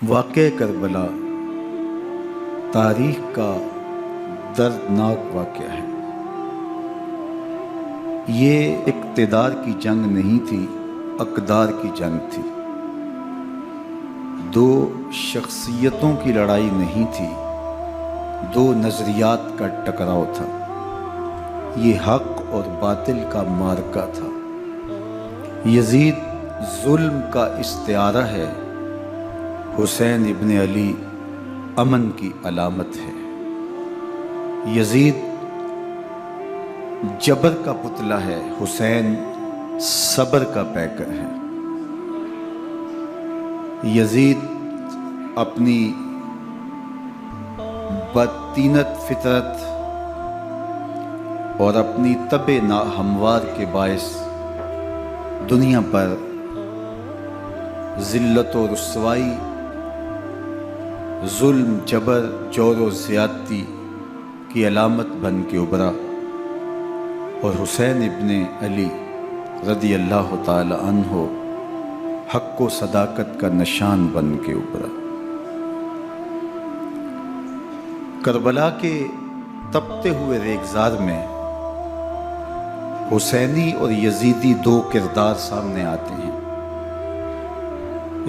واقعہ کربلا تاریخ کا دردناک واقعہ ہے۔ یہ اقتدار کی جنگ نہیں تھی، اقدار کی جنگ تھی۔ دو شخصیتوں کی لڑائی نہیں تھی، دو نظریات کا ٹکراؤ تھا۔ یہ حق اور باطل کا معرکہ تھا۔ یزید ظلم کا استعارہ ہے، حسین ابن علی امن کی علامت ہے۔ یزید جبر کا پتلا ہے، حسین صبر کا پیکر ہے۔ یزید اپنی بدطینت فطرت اور اپنی طبع ناہموار کے باعث دنیا پر ذلت و رسوائی، ظلم، جبر، جور و زیادتی کی علامت بن کے ابھرا، اور حسین ابن علی رضی اللہ تعالی عنہ حق و صداقت کا نشان بن کے ابھرا۔ کربلا کے تپتے ہوئے ریگزار میں حسینی اور یزیدی دو کردار سامنے آتے ہیں۔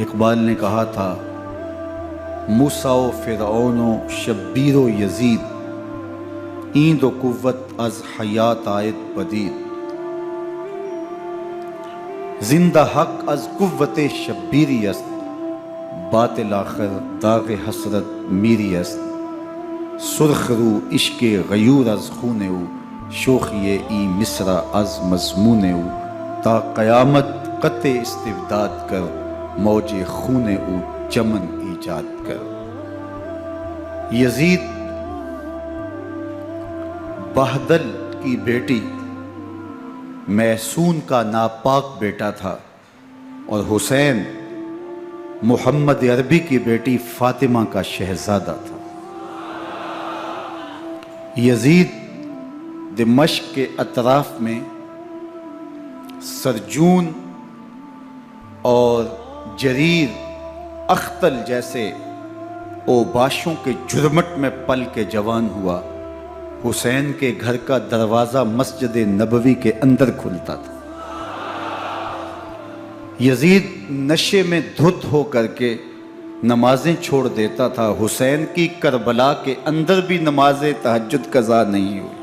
اقبال نے کہا تھا، موسیٰ و فرعون و شبیر و یزید، ایند و قوت از حیات آیت پدید۔ زندہ حق از قوت شبیری است، باطل آخر داغ حسرت میری است۔ سرخ رو عشق غیور از خون او، شوخی ای مصرع از مضمون او۔ تا قیامت قطع استبداد کر، موج خون او چمن ایجاد کر۔ یزید بہدل کی بیٹی محسون کا ناپاک بیٹا تھا، اور حسین محمد عربی کی بیٹی فاطمہ کا شہزادہ تھا۔ یزید دمشق کے اطراف میں سرجون اور جریر، اختل جیسے اوباشوں کے جھرمٹ میں پل کے جوان ہوا۔ حسین کے گھر کا دروازہ مسجد نبوی کے اندر کھلتا تھا۔ یزید نشے میں دھت ہو کر کے نمازیں چھوڑ دیتا تھا۔ حسین کی کربلا کے اندر بھی نماز تہجد قضا نہیں ہوئی۔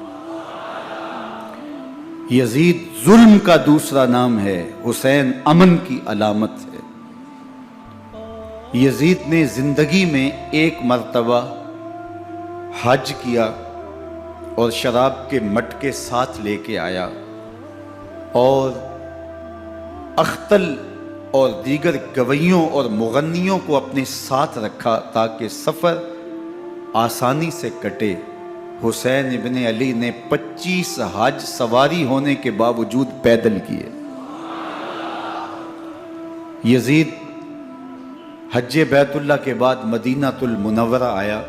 یزید ظلم کا دوسرا نام ہے، حسین امن کی علامت ہے۔ یزید نے زندگی میں ایک مرتبہ حج کیا اور شراب کے مٹکے ساتھ لے کے آیا، اور اختل اور دیگر گویوں اور مغنیوں کو اپنے ساتھ رکھا تاکہ سفر آسانی سے کٹے۔ حسین ابن علی نے 25 حج سواری ہونے کے باوجود پیدل کیے۔ یزید حج بیت اللہ کے بعد مدینہ المنورہ آیا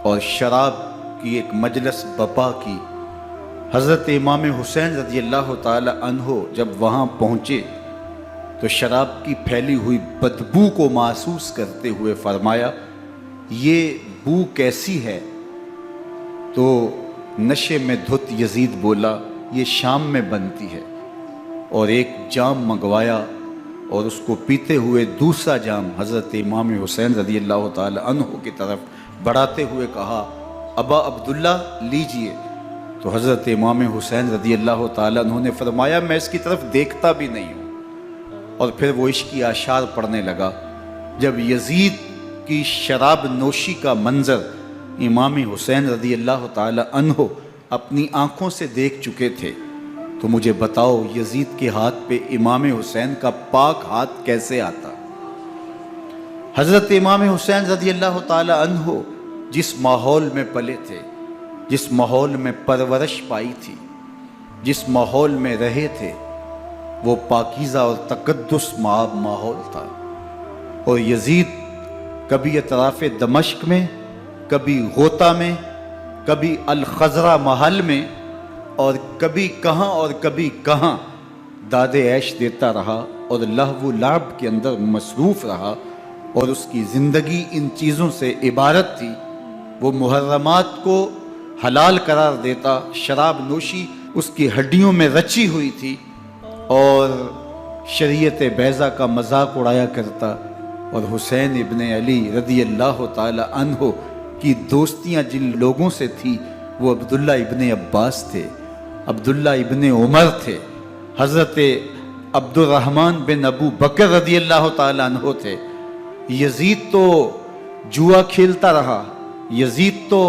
اور شراب کی ایک مجلس بپا کی۔ حضرت امام حسین رضی اللہ تعالی عنہ جب وہاں پہنچے تو شراب کی پھیلی ہوئی بدبو کو محسوس کرتے ہوئے فرمایا، یہ بو کیسی ہے؟ تو نشے میں دھت یزید بولا، یہ شام میں بنتی ہے، اور ایک جام منگوایا اور اس کو پیتے ہوئے دوسرا جام حضرت امام حسین رضی اللہ تعالی عنہ کی طرف بڑھاتے ہوئے کہا، ابا عبداللہ لیجئے۔ تو حضرت امام حسین رضی اللہ تعالی عنہ نے فرمایا، میں اس کی طرف دیکھتا بھی نہیں ہوں، اور پھر وہ عشقی اشعار پڑھنے لگا۔ جب یزید کی شراب نوشی کا منظر امام حسین رضی اللہ تعالی عنہ اپنی آنکھوں سے دیکھ چکے تھے، تو مجھے بتاؤ یزید کے ہاتھ پہ امام حسین کا پاک ہاتھ کیسے آتا؟ حضرت امام حسین رضی اللہ تعالی عنہ جس ماحول میں پلے تھے، جس ماحول میں پرورش پائی تھی، جس ماحول میں رہے تھے، وہ پاکیزہ اور تقدس مآب ماحول تھا۔ اور یزید کبھی اطراف دمشق میں، کبھی غوطہ میں، کبھی الخضرہ محل میں، اور کبھی کہاں داد عیش دیتا رہا اور لہو و لعب کے اندر مصروف رہا، اور اس کی زندگی ان چیزوں سے عبارت تھی۔ وہ محرمات کو حلال قرار دیتا، شراب نوشی اس کی ہڈیوں میں رچی ہوئی تھی، اور شریعت بیضا کا مذاق اڑایا کرتا۔ اور حسین ابن علی رضی اللہ تعالی عنہ کی دوستیاں جن لوگوں سے تھی وہ عبداللہ ابن عباس تھے، عبداللہ ابن عمر تھے، حضرت عبد الرحمن بن ابو بکر رضی اللہ تعالی عنہ تھے۔ یزید تو جوا کھیلتا رہا، یزید تو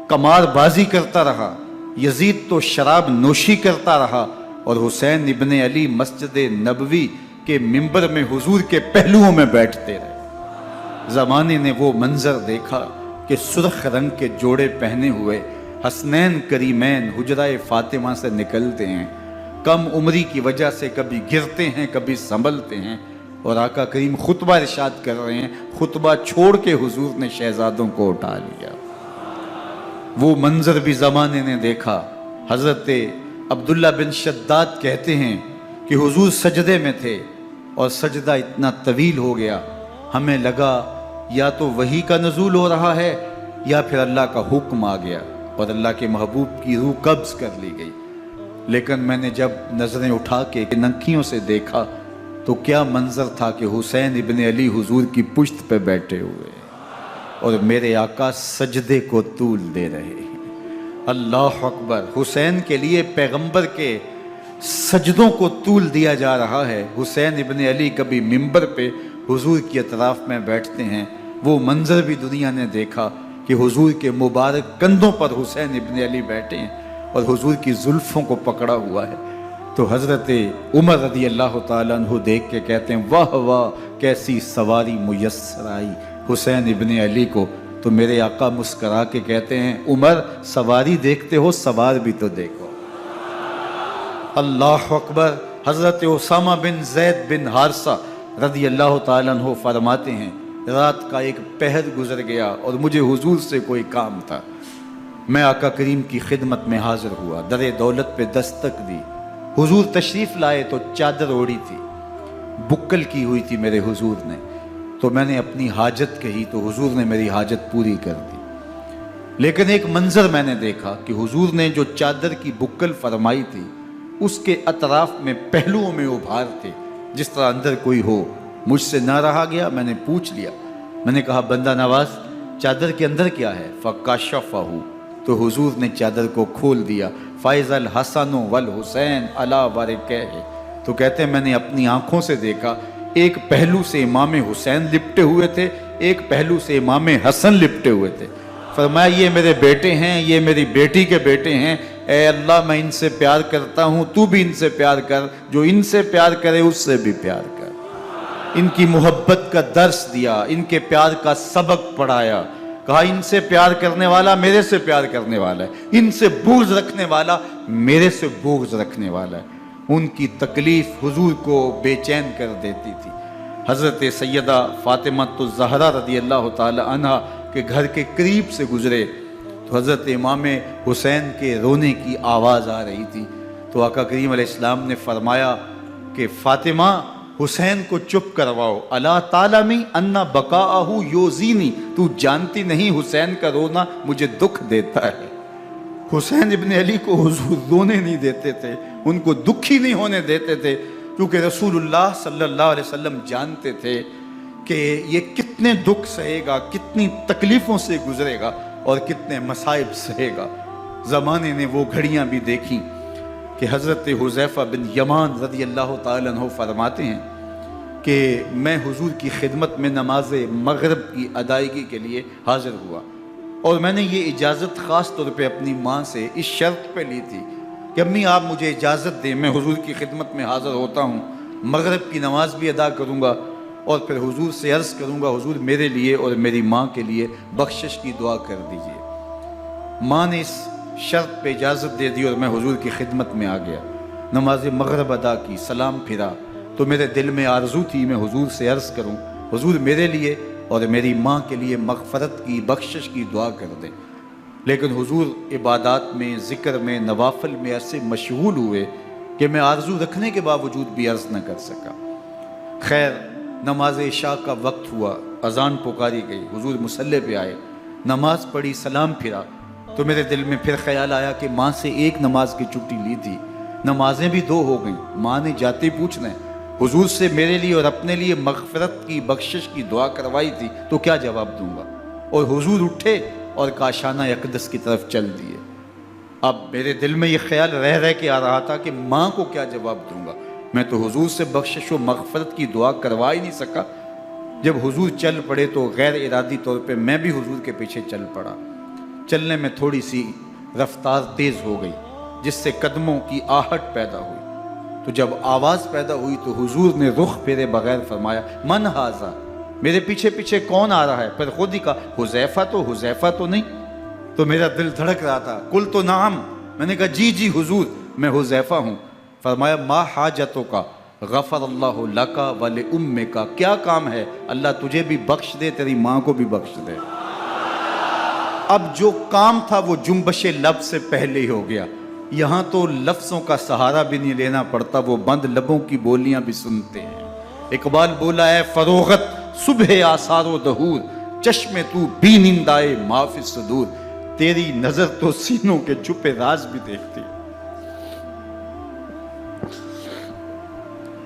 قمار بازی کرتا رہا، یزید تو شراب نوشی کرتا رہا، اور حسین ابن علی مسجد نبوی کے منبر میں حضور کے پہلوؤں میں بیٹھتے رہے۔ زمانے نے وہ منظر دیکھا کہ سرخ رنگ کے جوڑے پہنے ہوئے حسنین کریمین حجرہ فاطمہ سے نکلتے ہیں، کم عمری کی وجہ سے کبھی گرتے ہیں کبھی سنبھلتے ہیں، اور آقا کریم خطبہ ارشاد کر رہے ہیں، خطبہ چھوڑ کے حضور نے شہزادوں کو اٹھا لیا۔ وہ منظر بھی زمانے نے دیکھا۔ حضرت عبداللہ بن شداد کہتے ہیں کہ حضور سجدے میں تھے اور سجدہ اتنا طویل ہو گیا، ہمیں لگا یا تو وحی کا نزول ہو رہا ہے یا پھر اللہ کا حکم آ گیا اور اللہ کے محبوب کی روح قبض کر لی گئی۔ لیکن میں نے جب نظریں اٹھا کے ننکیوں سے دیکھا تو کیا منظر تھا کہ حسین ابن علی حضور کی پشت پہ بیٹھے ہوئے اور میرے آقا سجدے کو طول دے رہے ہیں۔ اللہ اکبر! حسین کے لیے پیغمبر کے سجدوں کو طول دیا جا رہا ہے۔ حسین ابن علی کبھی منبر پہ حضور کی اطراف میں بیٹھتے ہیں، وہ منظر بھی دنیا نے دیکھا کہ حضور کے مبارک کندھوں پر حسین ابن علی بیٹھے ہیں اور حضور کی زلفوں کو پکڑا ہوا ہے۔ تو حضرت عمر رضی اللہ تعالیٰ عنہ دیکھ کے کہتے ہیں واہ واہ کیسی سواری میسر آئی حسین ابن علی کو۔ تو میرے آقا مسکرا کے کہتے ہیں عمر سواری دیکھتے ہو سوار بھی تو دیکھو۔ اللہ اکبر! حضرت اسامہ بن زید بن حارثہ رضی اللہ تعالیٰ عنہ فرماتے ہیں رات کا ایک پہر گزر گیا اور مجھے حضور سے کوئی کام تھا، میں آقا کریم کی خدمت میں حاضر ہوا، در دولت پہ دستک دی، حضور تشریف لائے تو چادر اوڑی تھی، بکل کی ہوئی تھی میرے حضور نے، تو میں نے اپنی حاجت کہی تو حضور نے میری حاجت پوری کر دی۔ لیکن ایک منظر میں نے دیکھا کہ حضور نے جو چادر کی بکل فرمائی تھی اس کے اطراف میں پہلوؤں میں ابھار تھے جس طرح اندر کوئی ہو۔ مجھ سے نہ رہا گیا، میں نے پوچھ لیا، میں نے کہا بندہ نواز چادر کے اندر کیا ہے؟ فَكَشَفَهُ، تو حضور نے چادر کو کھول دیا۔ فَإِذَا الْحَسَنُ وَالْحُسَيْنُ عَلَىٰ وَرِكَيْهِ، تو کہتے ہیں میں نے اپنی آنکھوں سے دیکھا ایک پہلو سے امام حسین لپٹے ہوئے تھے، ایک پہلو سے امام حسن لپٹے ہوئے تھے۔ فرمایا یہ میرے بیٹے ہیں، یہ میری بیٹی کے بیٹے ہیں، اے اللہ میں ان سے پیار کرتا ہوں، تو بھی ان سے پیار کر، جو ان سے پیار کرے اس سے بھی پیار کر۔ ان کی محبت کا درس دیا، ان کے پیار کا سبق پڑھایا، کہا ان سے پیار کرنے والا میرے سے پیار کرنے والا ہے، ان سے بغض رکھنے والا میرے سے بغض رکھنے والا ہے۔ ان کی تکلیف حضور کو بے چین کر دیتی تھی۔ حضرت سیدہ فاطمہ الزہرا رضی اللہ تعالی عنہ کے گھر کے قریب سے گزرے تو حضرت امام حسین کے رونے کی آواز آ رہی تھی، تو آقا کریم علیہ السلام نے فرمایا کہ فاطمہ حسین کو چپ کرواؤ، الا تعلمی ان بقاءہ یوزینی، تو جانتی نہیں حسین کا رونا مجھے دکھ دیتا ہے۔ حسین ابن علی کو حضور رونے نہیں دیتے تھے، ان کو دکھی نہیں ہونے دیتے تھے، کیونکہ رسول اللہ صلی اللہ علیہ وسلم جانتے تھے کہ یہ کتنے دکھ سہے گا، کتنی تکلیفوں سے گزرے گا اور کتنے مصائب سہے گا۔ زمانے نے وہ گھڑیاں بھی دیکھیں کہ حضرت حذیفہ بن یمان رضی اللہ تعالیٰ عنہ فرماتے ہیں کہ میں حضور کی خدمت میں نماز مغرب کی ادائیگی کے لیے حاضر ہوا، اور میں نے یہ اجازت خاص طور پہ اپنی ماں سے اس شرط پہ لی تھی کہ امی آپ مجھے اجازت دیں، میں حضور کی خدمت میں حاضر ہوتا ہوں، مغرب کی نماز بھی ادا کروں گا اور پھر حضور سے عرض کروں گا حضور میرے لیے اور میری ماں کے لیے بخشش کی دعا کر دیجئے۔ ماں نے اس شرط پہ اجازت دے دی اور میں حضور کی خدمت میں آ گیا، نماز مغرب ادا کی، سلام پھرا تو میرے دل میں آرزو تھی میں حضور سے عرض کروں حضور میرے لیے اور میری ماں کے لیے مغفرت کی بخشش کی دعا کر دیں، لیکن حضور عبادات میں ذکر میں نوافل میں ایسے مشغول ہوئے کہ میں آرزو رکھنے کے باوجود بھی عرض نہ کر سکا۔ خیر نماز عشاء کا وقت ہوا، اذان پکاری گئی، حضور مصلی پہ آئے، نماز پڑھی، سلام پھرا، تو میرے دل میں پھر خیال آیا کہ ماں سے ایک نماز کی چھٹی لی تھی، نمازیں بھی 2 ہو گئیں، ماں نے جاتے پوچھنا ہے حضور سے میرے لیے اور اپنے لیے مغفرت کی بخشش کی دعا کروائی تھی تو کیا جواب دوں گا؟ اور حضور اٹھے اور کاشانہ اقدس کی طرف چل دیے۔ اب میرے دل میں یہ خیال رہ کے آ رہا تھا کہ ماں کو کیا جواب دوں گا؟ میں تو حضور سے بخشش و مغفرت کی دعا کروا ہی نہیں سکا۔ جب حضور چل پڑے تو غیر ارادی طور پہ میں بھی حضور کے پیچھے چل پڑا۔ چلنے میں تھوڑی سی رفتار تیز ہو گئی جس سے قدموں کی آہٹ پیدا ہوئی، تو جب آواز پیدا ہوئی تو حضور نے رخ پھیرے بغیر فرمایا من ھذا، میرے پیچھے پیچھے کون آ رہا ہے؟ پھر خود ہی کہا حذیفہ تو نہیں؟ تو میرا دل دھڑک رہا تھا، قلت نعم، میں نے کہا جی جی حضور میں حذیفہ ہوں۔ فرمایا ما حاجتوں کا غفر اللہ لکا ولأمکا، کیا کام ہے؟ اللہ تجھے بھی بخش دے، تیری ماں کو بھی بخش دے۔ اب جو کام تھا وہ جنبش لب سے پہلے ہی ہو گیا، یہاں تو لفظوں کا سہارا بھی نہیں لینا پڑتا، وہ بند لبوں کی بولیاں بھی سنتے ہیں۔ اقبال بولا ہے فروغت صبح آثار و دہور، چشم تو بینندائے ما فی الصدور، تیری نظر تو سینوں کے چھپے راز بھی دیکھتی۔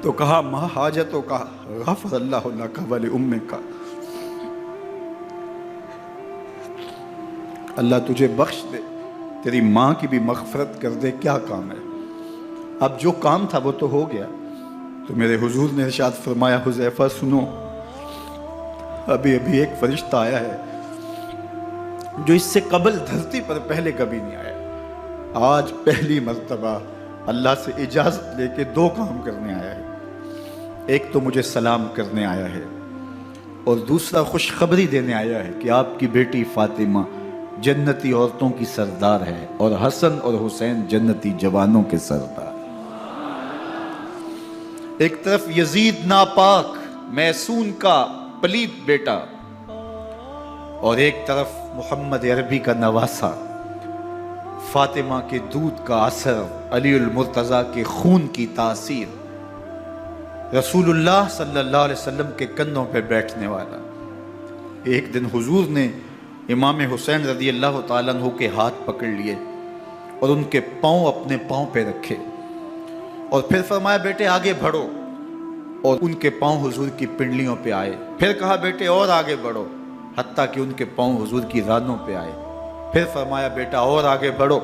تو کہا ما حاجتوں کا غفر اللہ لکا ولأمکا، اللہ تجھے بخش دے، تیری ماں کی بھی مغفرت کر دے، کیا کام ہے؟ اب جو کام تھا وہ تو ہو گیا۔ تو میرے حضور نے ارشاد فرمایا حذیفہ سنو، ابھی ایک فرشتہ آیا ہے جو اس سے قبل دھرتی پر پہلے کبھی نہیں آیا، آج پہلی مرتبہ اللہ سے اجازت لے کے 2 کام کرنے آیا ہے۔ ایک تو مجھے سلام کرنے آیا ہے اور دوسرا خوشخبری دینے آیا ہے کہ آپ کی بیٹی فاطمہ جنتی عورتوں کی سردار ہے اور حسن اور حسین جنتی جوانوں کے سردار۔ ایک طرف یزید ناپاک میسون کا پلیت بیٹا اور ایک طرف محمد عربی کا نواسا، فاطمہ کے دودھ کا اثر، علی المرتضیٰ کے خون کی تاثیر، رسول اللہ صلی اللہ علیہ وسلم کے کندھوں پہ بیٹھنے والا۔ ایک دن حضور نے امام حسین رضی اللہ تعالیٰ عنہ کے ہاتھ پکڑ لیے اور ان کے پاؤں اپنے پاؤں پہ رکھے اور پھر فرمایا بیٹے آگے بڑھو، اور ان کے پاؤں حضور کی پنڈلیوں پہ آئے۔ پھر کہا بیٹے اور آگے بڑھو، حتیٰ کہ ان کے پاؤں حضور کی رانوں پہ آئے۔ پھر فرمایا بیٹا اور آگے بڑھو،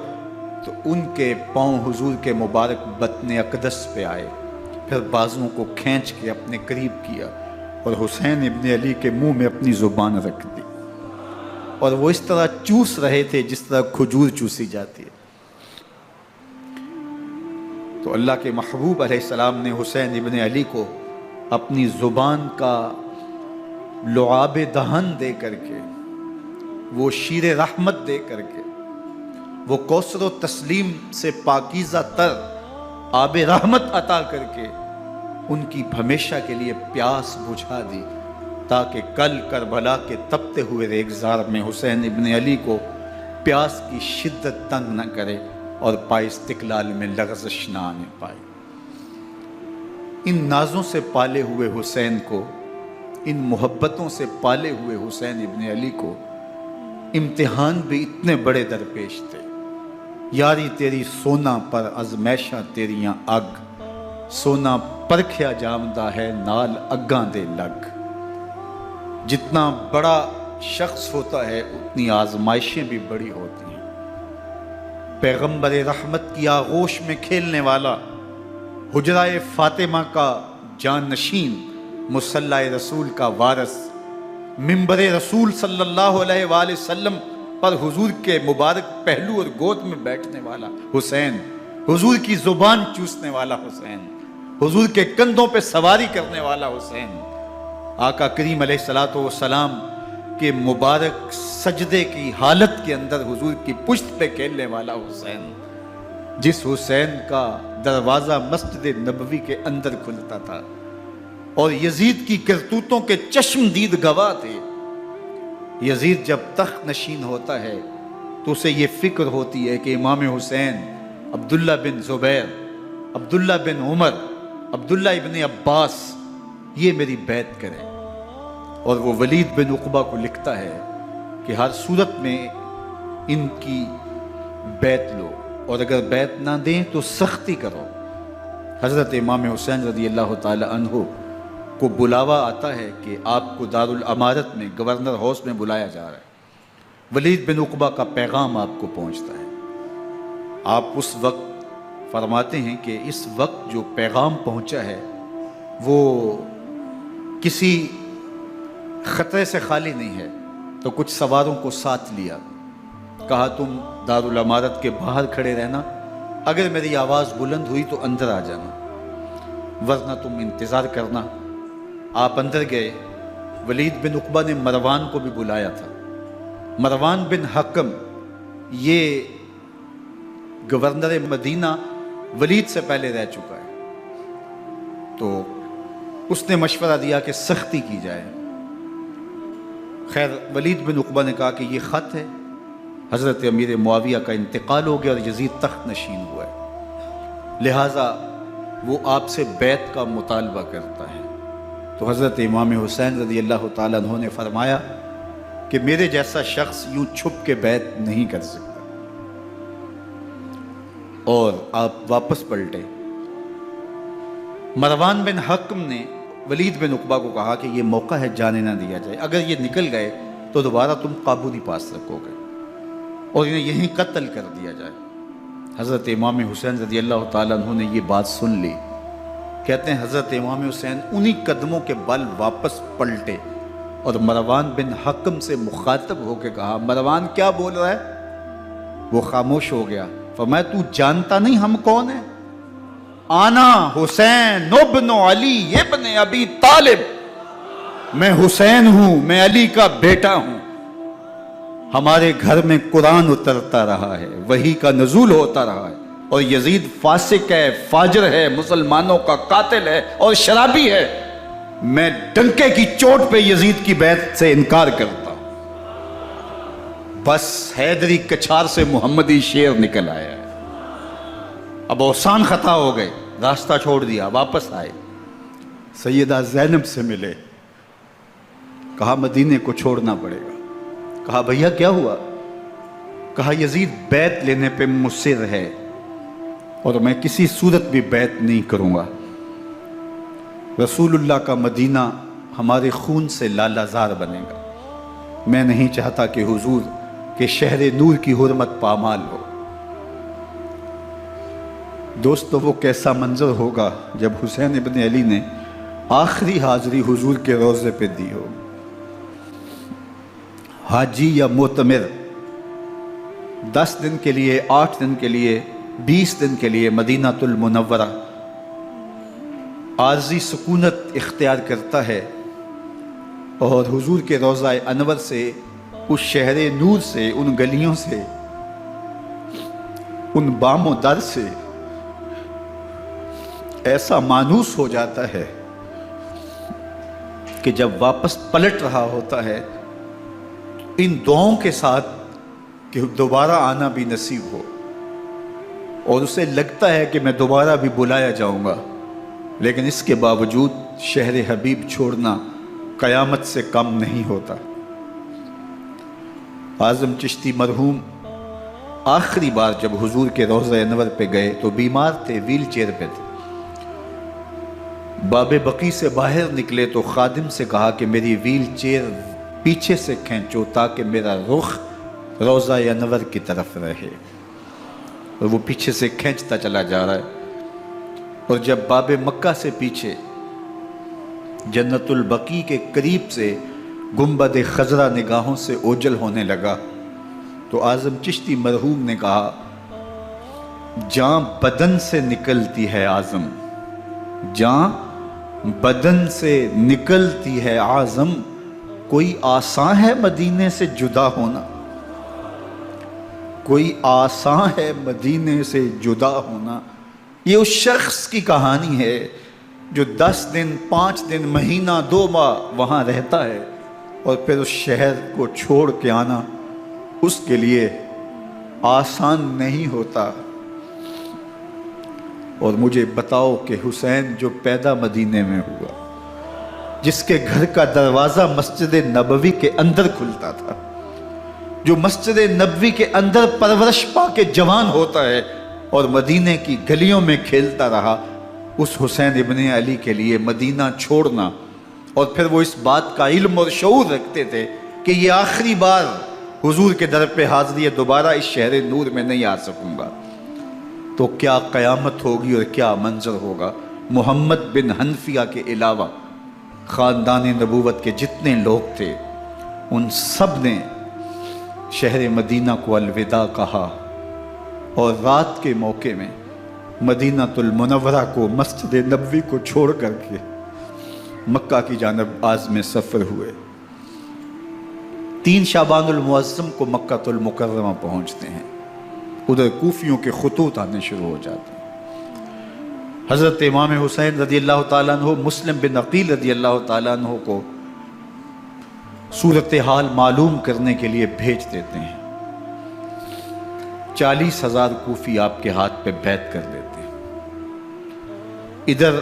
تو ان کے پاؤں حضور کے مبارک بطن اقدس پہ آئے۔ پھر بازوؤں کو کھینچ کے اپنے قریب کیا اور حسین ابن علی کے منہ میں اپنی زبان رکھ دی، اور وہ اس طرح چوس رہے تھے جس طرح کھجور چوسی جاتی ہے۔ تو اللہ کے محبوب علیہ السلام نے حسین ابن علی کو اپنی زبان کا لعاب دہن دے کر کے، وہ شیر رحمت دے کر کے، وہ کوثر و تسلیم سے پاکیزہ تر آب رحمت عطا کر کے ان کی ہمیشہ کے لیے پیاس بجھا دی، تاکہ کل کربلا کے تپتے ہوئے ریگزار میں حسین ابن علی کو پیاس کی شدت تنگ نہ کرے اور پائے استقلال میں لغزش نہ آنے پائے۔ ان نازوں سے پالے ہوئے حسین کو، ان محبتوں سے پالے ہوئے حسین ابن علی کو امتحان بھی اتنے بڑے درپیش تھے۔ یاری تیری سونا پر ازمیشاں تیریاں اگ، سونا پرکھیا جامدہ ہے نال اگاں دے لگ۔ جتنا بڑا شخص ہوتا ہے اتنی آزمائشیں بھی بڑی ہوتی ہیں۔ پیغمبر رحمت کی آغوش میں کھیلنے والا، حجرہ فاطمہ کا جانشین، مصلی رسول کا وارث، منبر رسول صلی اللہ علیہ وآلہ وسلم پر حضور کے مبارک پہلو اور گود میں بیٹھنے والا حسین، حضور کی زبان چوسنے والا حسین، حضور کے کندھوں پہ سواری کرنے والا حسین، آقا کریم علیہ السلام کے مبارک سجدے کی حالت کے اندر حضور کی پشت پہ کھیلنے والا حسین، جس حسین کا دروازہ مسجد نبوی کے اندر کھلتا تھا اور یزید کی کرتوتوں کے چشمدید گواہ تھے۔ یزید جب تخت نشین ہوتا ہے تو اسے یہ فکر ہوتی ہے کہ امام حسین عبداللہ بن زبیر، عبداللہ بن عمر، عبداللہ ابن عباس یہ میری بیعت کریں۔ اور وہ ولید بن عقبہ کو لکھتا ہے کہ ہر صورت میں ان کی بیعت لو، اور اگر بیعت نہ دیں تو سختی کرو۔ حضرت امام حسین رضی اللہ تعالی عنہ کو بلاوا آتا ہے کہ آپ کو دارالامارت میں گورنر ہاؤس میں بلایا جا رہا ہے، ولید بن عقبہ کا پیغام آپ کو پہنچتا ہے۔ آپ اس وقت فرماتے ہیں کہ اس وقت جو پیغام پہنچا ہے وہ کسی خطرے سے خالی نہیں ہے، تو کچھ سواروں کو ساتھ لیا، کہا تم دارالامارت کے باہر کھڑے رہنا، اگر میری آواز بلند ہوئی تو اندر آ جانا، ورنہ تم انتظار کرنا۔ آپ اندر گئے۔ ولید بن عقبہ نے مروان کو بھی بلایا تھا۔ مروان بن حکم یہ گورنر مدینہ ولید سے پہلے رہ چکا ہے، تو اس نے مشورہ دیا کہ سختی کی جائے۔ خیر ولید بن عقبہ نے کہا کہ یہ خط ہے، حضرت امیر معاویہ کا انتقال ہو گیا اور یزید تخت نشین ہوا ہے، لہٰذا وہ آپ سے بیعت کا مطالبہ کرتا ہے۔ تو حضرت امام حسین رضی اللہ تعالیٰ عنہ نے فرمایا کہ میرے جیسا شخص یوں چھپ کے بیعت نہیں کر سکتا، اور آپ واپس پلٹے۔ مروان بن حکم نے ولید بن عقبہ کو کہا کہ یہ موقع ہے جانے نہ دیا جائے، اگر یہ نکل گئے تو دوبارہ تم قابو نہیں پا سکو گے، اور انہیں یہیں قتل کر دیا جائے۔ حضرت امام حسین رضی اللہ تعالیٰ عنہ نے یہ بات سن لی۔ کہتے ہیں حضرت امام حسین انہی قدموں کے بل واپس پلٹے اور مروان بن حکم سے مخاطب ہو کے کہا، مروان کیا بول رہا ہے؟ وہ خاموش ہو گیا۔ فرمایا تو جانتا نہیں ہم کون ہیں؟ آنا حسین ابن علی ابن ابی طالب، میں حسین ہوں، میں علی کا بیٹا ہوں، ہمارے گھر میں قرآن اترتا رہا ہے، وحی کا نزول ہوتا رہا ہے، اور یزید فاسق ہے، فاجر ہے، مسلمانوں کا قاتل ہے اور شرابی ہے، میں ڈنکے کی چوٹ پہ یزید کی بیعت سے انکار کرتا ہوں۔ بس حیدری کچھار سے محمدی شیر نکل آیا ہے۔ اب اوسان خطا ہو گئے، راستہ چھوڑ دیا، واپس آئے، سیدہ زینب سے ملے، کہا مدینے کو چھوڑنا پڑے گا۔ کہا بھیا کیا ہوا؟ کہا یزید بیعت لینے پہ مصر ہے اور میں کسی صورت بھی بیعت نہیں کروں گا۔ رسول اللہ کا مدینہ ہمارے خون سے لالہ زار بنے گا، میں نہیں چاہتا کہ حضور کے شہر نور کی حرمت پامال ہو۔ دوستو وہ کیسا منظر ہوگا جب حسین ابن علی نے آخری حاضری حضور کے روضے پہ دی ہو۔ حاجی یا معتمر 10 دن کے لیے، 8 دن کے لیے، 20 دن کے لیے مدینہ المنورہ عارضی سکونت اختیار کرتا ہے، اور حضور کے روضہ انور سے، اس شہر نور سے، ان گلیوں سے، ان بام و در سے ایسا مانوس ہو جاتا ہے کہ جب واپس پلٹ رہا ہوتا ہے ان دعاؤں کے ساتھ کہ دوبارہ آنا بھی نصیب ہو، اور اسے لگتا ہے کہ میں دوبارہ بھی بلایا جاؤں گا، لیکن اس کے باوجود شہر حبیب چھوڑنا قیامت سے کم نہیں ہوتا۔ اعظم چشتی مرحوم آخری بار جب حضور کے روضہ انور پہ گئے تو بیمار تھے، ویل چیئر پہ تھے۔ باب بقی سے باہر نکلے تو خادم سے کہا کہ میری ویل چیئر پیچھے سے کھینچو تاکہ میرا رخ روضہ انور کی طرف رہے، اور وہ پیچھے سے کھینچتا چلا جا رہا ہے، اور جب باب مکہ سے پیچھے جنت البقیع کے قریب سے گنبد خضرا نگاہوں سے اوجل ہونے لگا تو اعظم چشتی مرحوم نے کہا، جاں بدن سے نکلتی ہے اعظم، جاں بدن سے نکلتی ہے اعظم، کوئی آسان ہے مدینے سے جدا ہونا، کوئی آسان ہے مدینے سے جدا ہونا۔ یہ اس شخص کی کہانی ہے جو 10 دن، 5 دن، مہینہ، 2 ماہ وہاں رہتا ہے، اور پھر اس شہر کو چھوڑ کے آنا اس کے لیے آسان نہیں ہوتا۔ اور مجھے بتاؤ کہ حسین جو پیدا مدینے میں ہوا، جس کے گھر کا دروازہ مسجد نبوی کے اندر کھلتا تھا، جو مسجد نبوی کے اندر پرورش پا کے جوان ہوتا ہے اور مدینے کی گلیوں میں کھیلتا رہا، اس حسین ابن علی کے لیے مدینہ چھوڑنا، اور پھر وہ اس بات کا علم اور شعور رکھتے تھے کہ یہ آخری بار حضور کے در پہ حاضری ہے، دوبارہ اس شہر نور میں نہیں آ سکوں گا، تو کیا قیامت ہوگی اور کیا منظر ہوگا۔ محمد بن حنفیہ کے علاوہ خاندان نبوت کے جتنے لوگ تھے ان سب نے شہر مدینہ کو الوداع کہا، اور رات کے موقع میں مدینہ المنورہ کو، مسجد نبوی کو چھوڑ کر کے مکہ کی جانب عازم سفر ہوئے۔ 3 شعبان المعظم کو مکہ المکرمہ پہنچتے ہیں، ادھر کوفیوں کے خطوط آنے شروع ہو جاتے ہیں۔ حضرت امام حسین رضی اللہ تعالیٰ عنہ مسلم بن عقیل رضی اللہ تعالیٰ عنہ کو صورتحال معلوم کرنے کے لیے بھیج دیتے ہیں۔ 40,000 کوفی آپ کے ہاتھ پہ بیعت کر دیتے ہیں۔ ادھر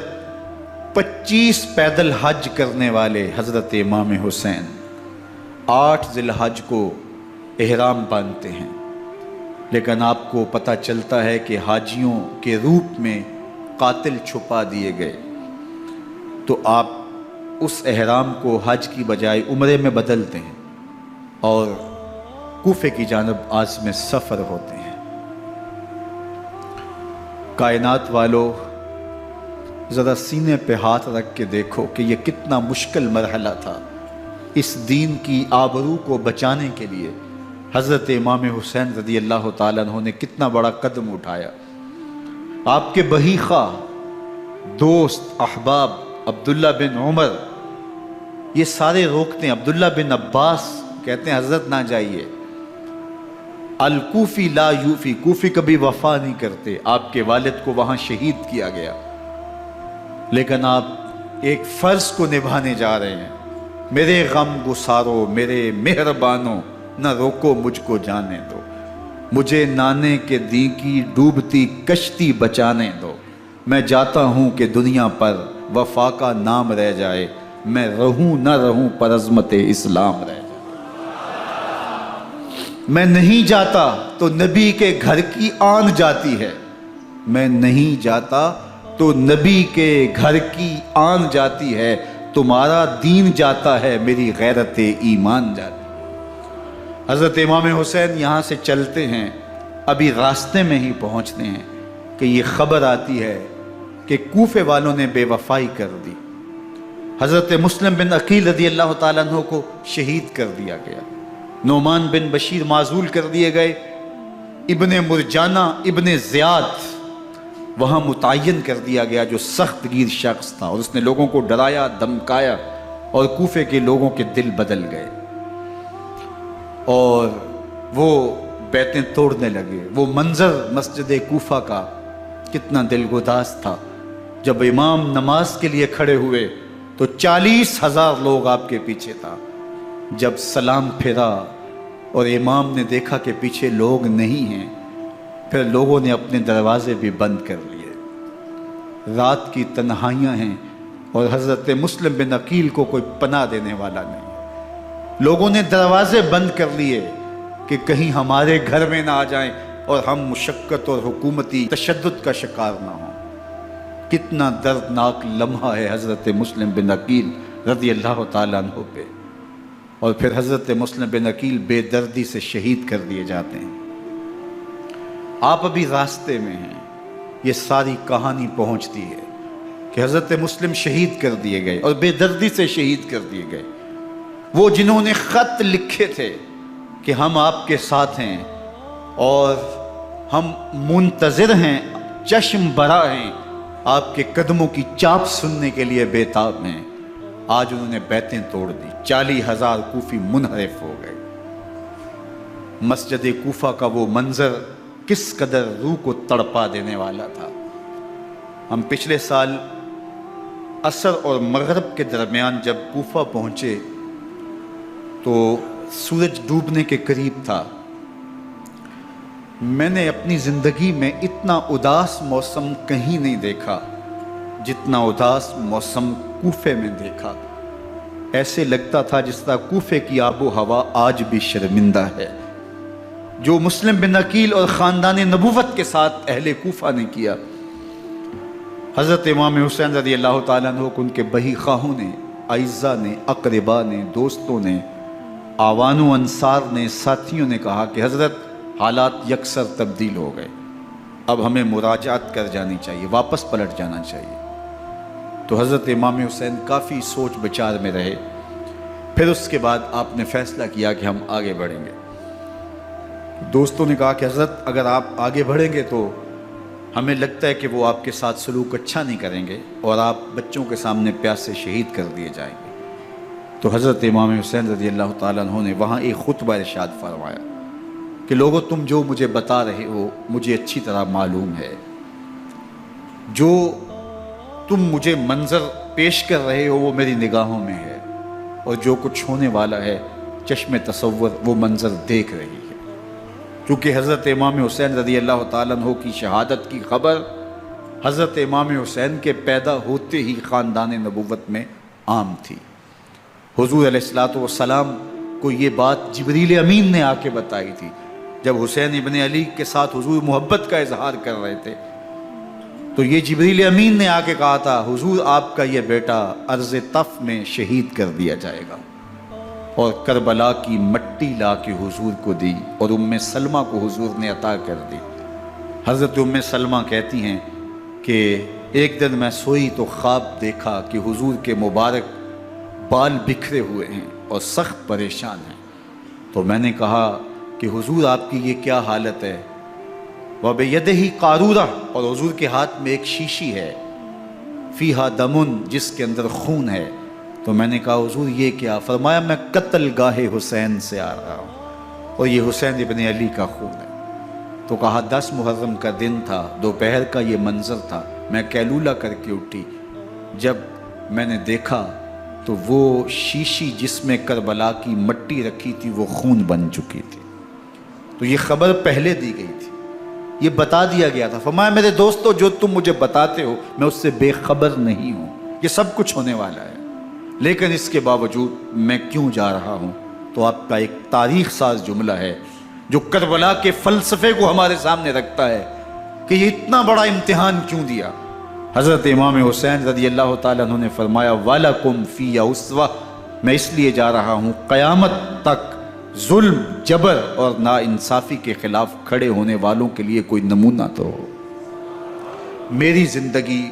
25 پیدل حج کرنے والے حضرت امام حسین 8 ذی الحج کو احرام باندھتے ہیں، لیکن آپ کو پتہ چلتا ہے کہ حاجیوں کے روپ میں قاتل چھپا دیے گئے، تو آپ اس احرام کو حج کی بجائے عمرے میں بدلتے ہیں اور کوفے کی جانب عازم سفر ہوتے ہیں۔ کائنات والو، ذرا سینے پہ ہاتھ رکھ کے دیکھو کہ یہ کتنا مشکل مرحلہ تھا۔ اس دین کی آبرو کو بچانے کے لیے حضرت امام حسین رضی اللہ تعالیٰ عنہ نے کتنا بڑا قدم اٹھایا۔ آپ کے بہی خواہ، دوست، احباب عبداللہ بن عمر یہ سارے روکتے ہیں، عبداللہ بن عباس کہتے ہیں حضرت نہ جائیے، الکوفی لا یوفی، کوفی کبھی وفا نہیں کرتے، آپ کے والد کو وہاں شہید کیا گیا، لیکن آپ ایک فرض کو نبھانے جا رہے ہیں۔ میرے غم گسارو، میرے مہربانو، نہ روکو مجھ کو جانے دو، مجھے نانے کے دی کی ڈوبتی کشتی بچانے دو، میں جاتا ہوں کہ دنیا پر وفا کا نام رہ جائے، میں رہوں نہ رہوں پر عظمت اسلام رہ جائے۔ میں نہیں جاتا تو نبی کے گھر کی آن جاتی ہے، میں نہیں جاتا تو نبی کے گھر کی آن جاتی ہے، تمہارا دین جاتا ہے، میری غیرت ایمان جاتی ہے۔ حضرت امام حسین یہاں سے چلتے ہیں، ابھی راستے میں ہی پہنچتے ہیں کہ یہ خبر آتی ہے کہ کوفے والوں نے بے وفائی کر دی، حضرت مسلم بن عقیل رضی اللہ تعالیٰ عنہ کو شہید کر دیا گیا، نعمان بن بشیر معزول کر دیے گئے، ابن مرجانہ ابن زیاد وہاں متعین کر دیا گیا جو سخت گیر شخص تھا، اور اس نے لوگوں کو ڈرایا، دھمکایا، اور کوفے کے لوگوں کے دل بدل گئے اور وہ بیعتیں توڑنے لگے۔ وہ منظر مسجد کوفہ کا کتنا دلگداز تھا، جب امام نماز کے لیے کھڑے ہوئے تو 40,000 لوگ آپ کے پیچھے تھا۔ جب سلام پھیرا اور امام نے دیکھا کہ پیچھے لوگ نہیں ہیں، پھر لوگوں نے اپنے دروازے بھی بند کر لیے۔ رات کی تنہائیاں ہیں اور حضرت مسلم بن عقیل کو کوئی پناہ دینے والا نہیں، لوگوں نے دروازے بند کر لیے کہ کہیں ہمارے گھر میں نہ آ جائیں اور ہم مشقت اور حکومتی تشدد کا شکار نہ ہوں۔ کتنا دردناک لمحہ ہے حضرت مسلم بن عقیل رضی اللہ تعالیٰ عنہ پہ، اور پھر حضرت مسلم بن عقیل بے دردی سے شہید کر دیے جاتے ہیں۔ آپ ابھی راستے میں ہیں، یہ ساری کہانی پہنچتی ہے کہ حضرت مسلم شہید کر دیے گئے اور بے دردی سے شہید کر دیے گئے۔ وہ جنہوں نے خط لکھے تھے کہ ہم آپ کے ساتھ ہیں اور ہم منتظر ہیں، چشم برا ہیں، آپ کے قدموں کی چاپ سننے کے لیے بےتاب ہیں، آج انہوں نے بیعتیں توڑ دی۔ 40,000 کوفی منحرف ہو گئے۔ مسجد کوفہ کا وہ منظر کس قدر روح کو تڑپا دینے والا تھا۔ ہم پچھلے سال عصر اور مغرب کے درمیان جب کوفہ پہنچے تو سورج ڈوبنے کے قریب تھا۔ میں نے اپنی زندگی میں اتنا اداس موسم کہیں نہیں دیکھا جتنا اداس موسم کوفے میں دیکھا۔ ایسے لگتا تھا جس طرح کوفے کی آب و ہوا آج بھی شرمندہ ہے۔ جو مسلم بن عقیل اور خاندان نبوت کے ساتھ اہل کوفہ نے کیا، حضرت امام حسین رضی اللہ تعالیٰ عنہ کو ان کے بہی خواہوں نے، اعزاء نے، اقربا نے، دوستوں نے، آوان و انصار نے، ساتھیوں نے کہا کہ حضرت حالات یکسر تبدیل ہو گئے، اب ہمیں مراجعت کر جانی چاہیے، واپس پلٹ جانا چاہیے۔ تو حضرت امام حسین کافی سوچ بچار میں رہے، پھر اس کے بعد آپ نے فیصلہ کیا کہ ہم آگے بڑھیں گے۔ دوستوں نے کہا کہ حضرت اگر آپ آگے بڑھیں گے تو ہمیں لگتا ہے کہ وہ آپ کے ساتھ سلوک اچھا نہیں کریں گے اور آپ بچوں کے سامنے پیاسے شہید کر دیے جائیں گے۔ تو حضرت امام حسین رضی اللہ تعالیٰ عنہ نے وہاں ایک خطبہ ارشاد فرمایا کہ لوگو تم جو مجھے بتا رہے ہو مجھے اچھی طرح معلوم ہے، جو تم مجھے منظر پیش کر رہے ہو وہ میری نگاہوں میں ہے، اور جو کچھ ہونے والا ہے چشم تصور وہ منظر دیکھ رہی ہے۔ کیونکہ حضرت امام حسین رضی اللہ تعالیٰ عنہ کی شہادت کی خبر حضرت امام حسین کے پیدا ہوتے ہی خاندان نبوت میں عام تھی۔ حضور علیہ الصلوۃ والسلام کو یہ بات جبریل امین نے آ کے بتائی تھی جب حسین ابن علی کے ساتھ حضور محبت کا اظہار کر رہے تھے، تو یہ جبریل امین نے آ کے کہا تھا حضور آپ کا یہ بیٹا ارض طف میں شہید کر دیا جائے گا، اور کربلا کی مٹی لا کے حضور کو دی اور ام سلمہ کو حضور نے عطا کر دی۔ حضرت ام سلمہ کہتی ہیں کہ ایک دن میں سوئی تو خواب دیکھا کہ حضور کے مبارک بال بکھرے ہوئے ہیں اور سخت پریشان ہیں، تو میں نے کہا کہ حضور آپ کی یہ کیا حالت ہے؟ وَبِيَدِهِ قَارُورَةٌ، اور حضور کے ہاتھ میں ایک شیشی ہے، فِيهَا دَمٌ، جس کے اندر خون ہے۔ تو میں نے کہا حضور یہ کیا؟ فرمایا میں قتل گاہ حسین سے آ رہا ہوں اور یہ حسین ابن علی کا خون ہے۔ تو کہا 10 محرم کا دن تھا، دوپہر کا یہ منظر تھا، میں کیلولہ کر کے اٹھی، جب میں نے دیکھا تو وہ شیشی جس میں کربلا کی مٹی رکھی تھی وہ خون بن چکی تھی۔ تو یہ خبر پہلے دی گئی تھی، یہ بتا دیا گیا تھا۔ فرمایا میرے دوستو جو تم مجھے بتاتے ہو میں اس سے بے خبر نہیں ہوں، یہ سب کچھ ہونے والا ہے، لیکن اس کے باوجود میں کیوں جا رہا ہوں؟ تو آپ کا ایک تاریخ ساز جملہ ہے جو کربلا کے فلسفے کو ہمارے سامنے رکھتا ہے کہ یہ اتنا بڑا امتحان کیوں دیا۔ حضرت امام حسین رضی اللہ تعالیٰ عنہ نے فرمایا وَلَكُمْ فِيَّ أُسْوَةٌ، میں اس لیے جا رہا ہوں قیامت تک ظلم، جبر اور ناانصافی کے خلاف کھڑے ہونے والوں کے لیے کوئی نمونہ تو ہو۔ میری زندگی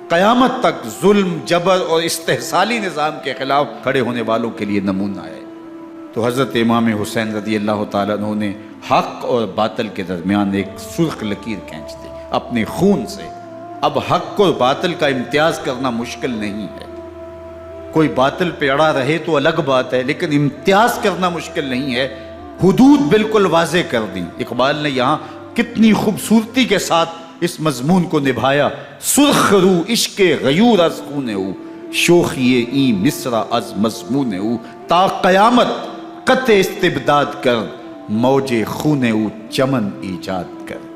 قیامت تک ظلم، جبر اور استحصالی نظام کے خلاف کھڑے ہونے والوں کے لیے نمونہ ہے۔ تو حضرت امام حسین رضی اللہ تعالیٰ عنہ نے حق اور باطل کے درمیان ایک سرخ لکیر کھینچ دی اپنے خون سے۔ اب حق اور باطل کا امتیاز کرنا مشکل نہیں ہے، کوئی باطل پہ اڑا رہے تو الگ بات ہے، لیکن امتیاز کرنا مشکل نہیں ہے۔ حدود بالکل واضح کر دی۔ اقبال نے یہاں کتنی خوبصورتی کے ساتھ اس مضمون کو نبھایا۔ سرخ رو عشق غیور از خون او، شوخی این مصرع از مضمون او، تا قیامت قطع استبداد کر، موج خون او چمن ایجاد کر۔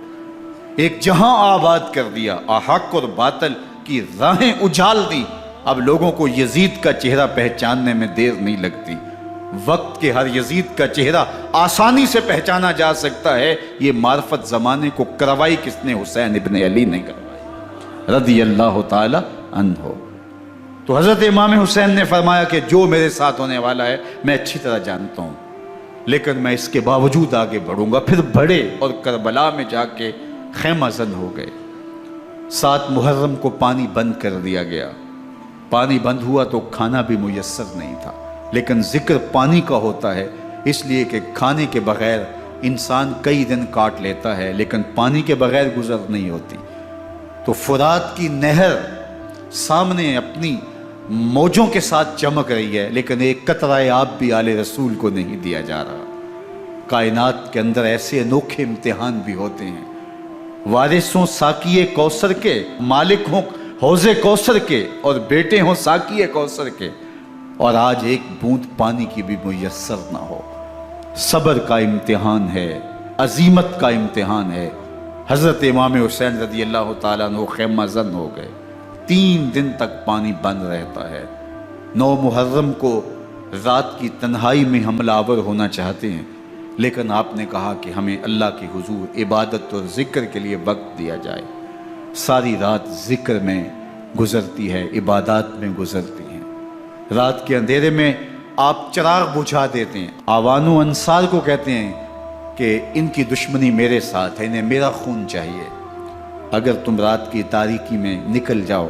ایک جہاں آباد کر دیا، حق اور باطل کی راہیں اجال دی۔ اب لوگوں کو یزید کا چہرہ پہچاننے میں دیر نہیں لگتی، وقت کے ہر یزید کا چہرہ آسانی سے پہچانا جا سکتا ہے۔ یہ معرفت زمانے کو کروائی کس نے؟ حسین ابن علی نے کروائی رضی اللہ تعالی عنہ۔ تو حضرت امام حسین نے فرمایا کہ جو میرے ساتھ ہونے والا ہے میں اچھی طرح جانتا ہوں، لیکن میں اس کے باوجود آگے بڑھوں گا۔ پھر بڑھے اور کربلا میں جا کے خیمہ زن ہو گئے۔ 7 محرم کو پانی بند کر دیا گیا۔ پانی بند ہوا تو کھانا بھی میسر نہیں تھا، لیکن ذکر پانی کا ہوتا ہے اس لیے کہ کھانے کے بغیر انسان کئی دن کاٹ لیتا ہے، لیکن پانی کے بغیر گزر نہیں ہوتی۔ تو فرات کی نہر سامنے اپنی موجوں کے ساتھ چمک رہی ہے، لیکن ایک قطرہ آب بھی آل رسول کو نہیں دیا جا رہا۔ کائنات کے اندر ایسے انوکھے امتحان بھی ہوتے ہیں۔ وارثوں ساقی کوثر کے، مالک ہوں حوض کوثر کے، اور بیٹے ہوں ساقی کوثر کے، اور آج ایک بوند پانی کی بھی میسر نہ ہو۔ صبر کا امتحان ہے، عزیمت کا امتحان ہے۔ حضرت امام حسین رضی اللہ تعالیٰ عنہ خیمہ زن ہو گئے۔ 3 دن تک پانی بند رہتا ہے۔ 9 محرم کو رات کی تنہائی میں حملہ آور ہونا چاہتے ہیں، لیکن آپ نے کہا کہ ہمیں اللہ کے حضور عبادت اور ذکر کے لیے وقت دیا جائے۔ ساری رات ذکر میں گزرتی ہے، عبادات میں گزرتی ہیں۔ رات کے اندھیرے میں آپ چراغ بجھا دیتے ہیں۔ آوان و انصار کو کہتے ہیں کہ ان کی دشمنی میرے ساتھ ہے، انہیں میرا خون چاہیے، اگر تم رات کی تاریکی میں نکل جاؤ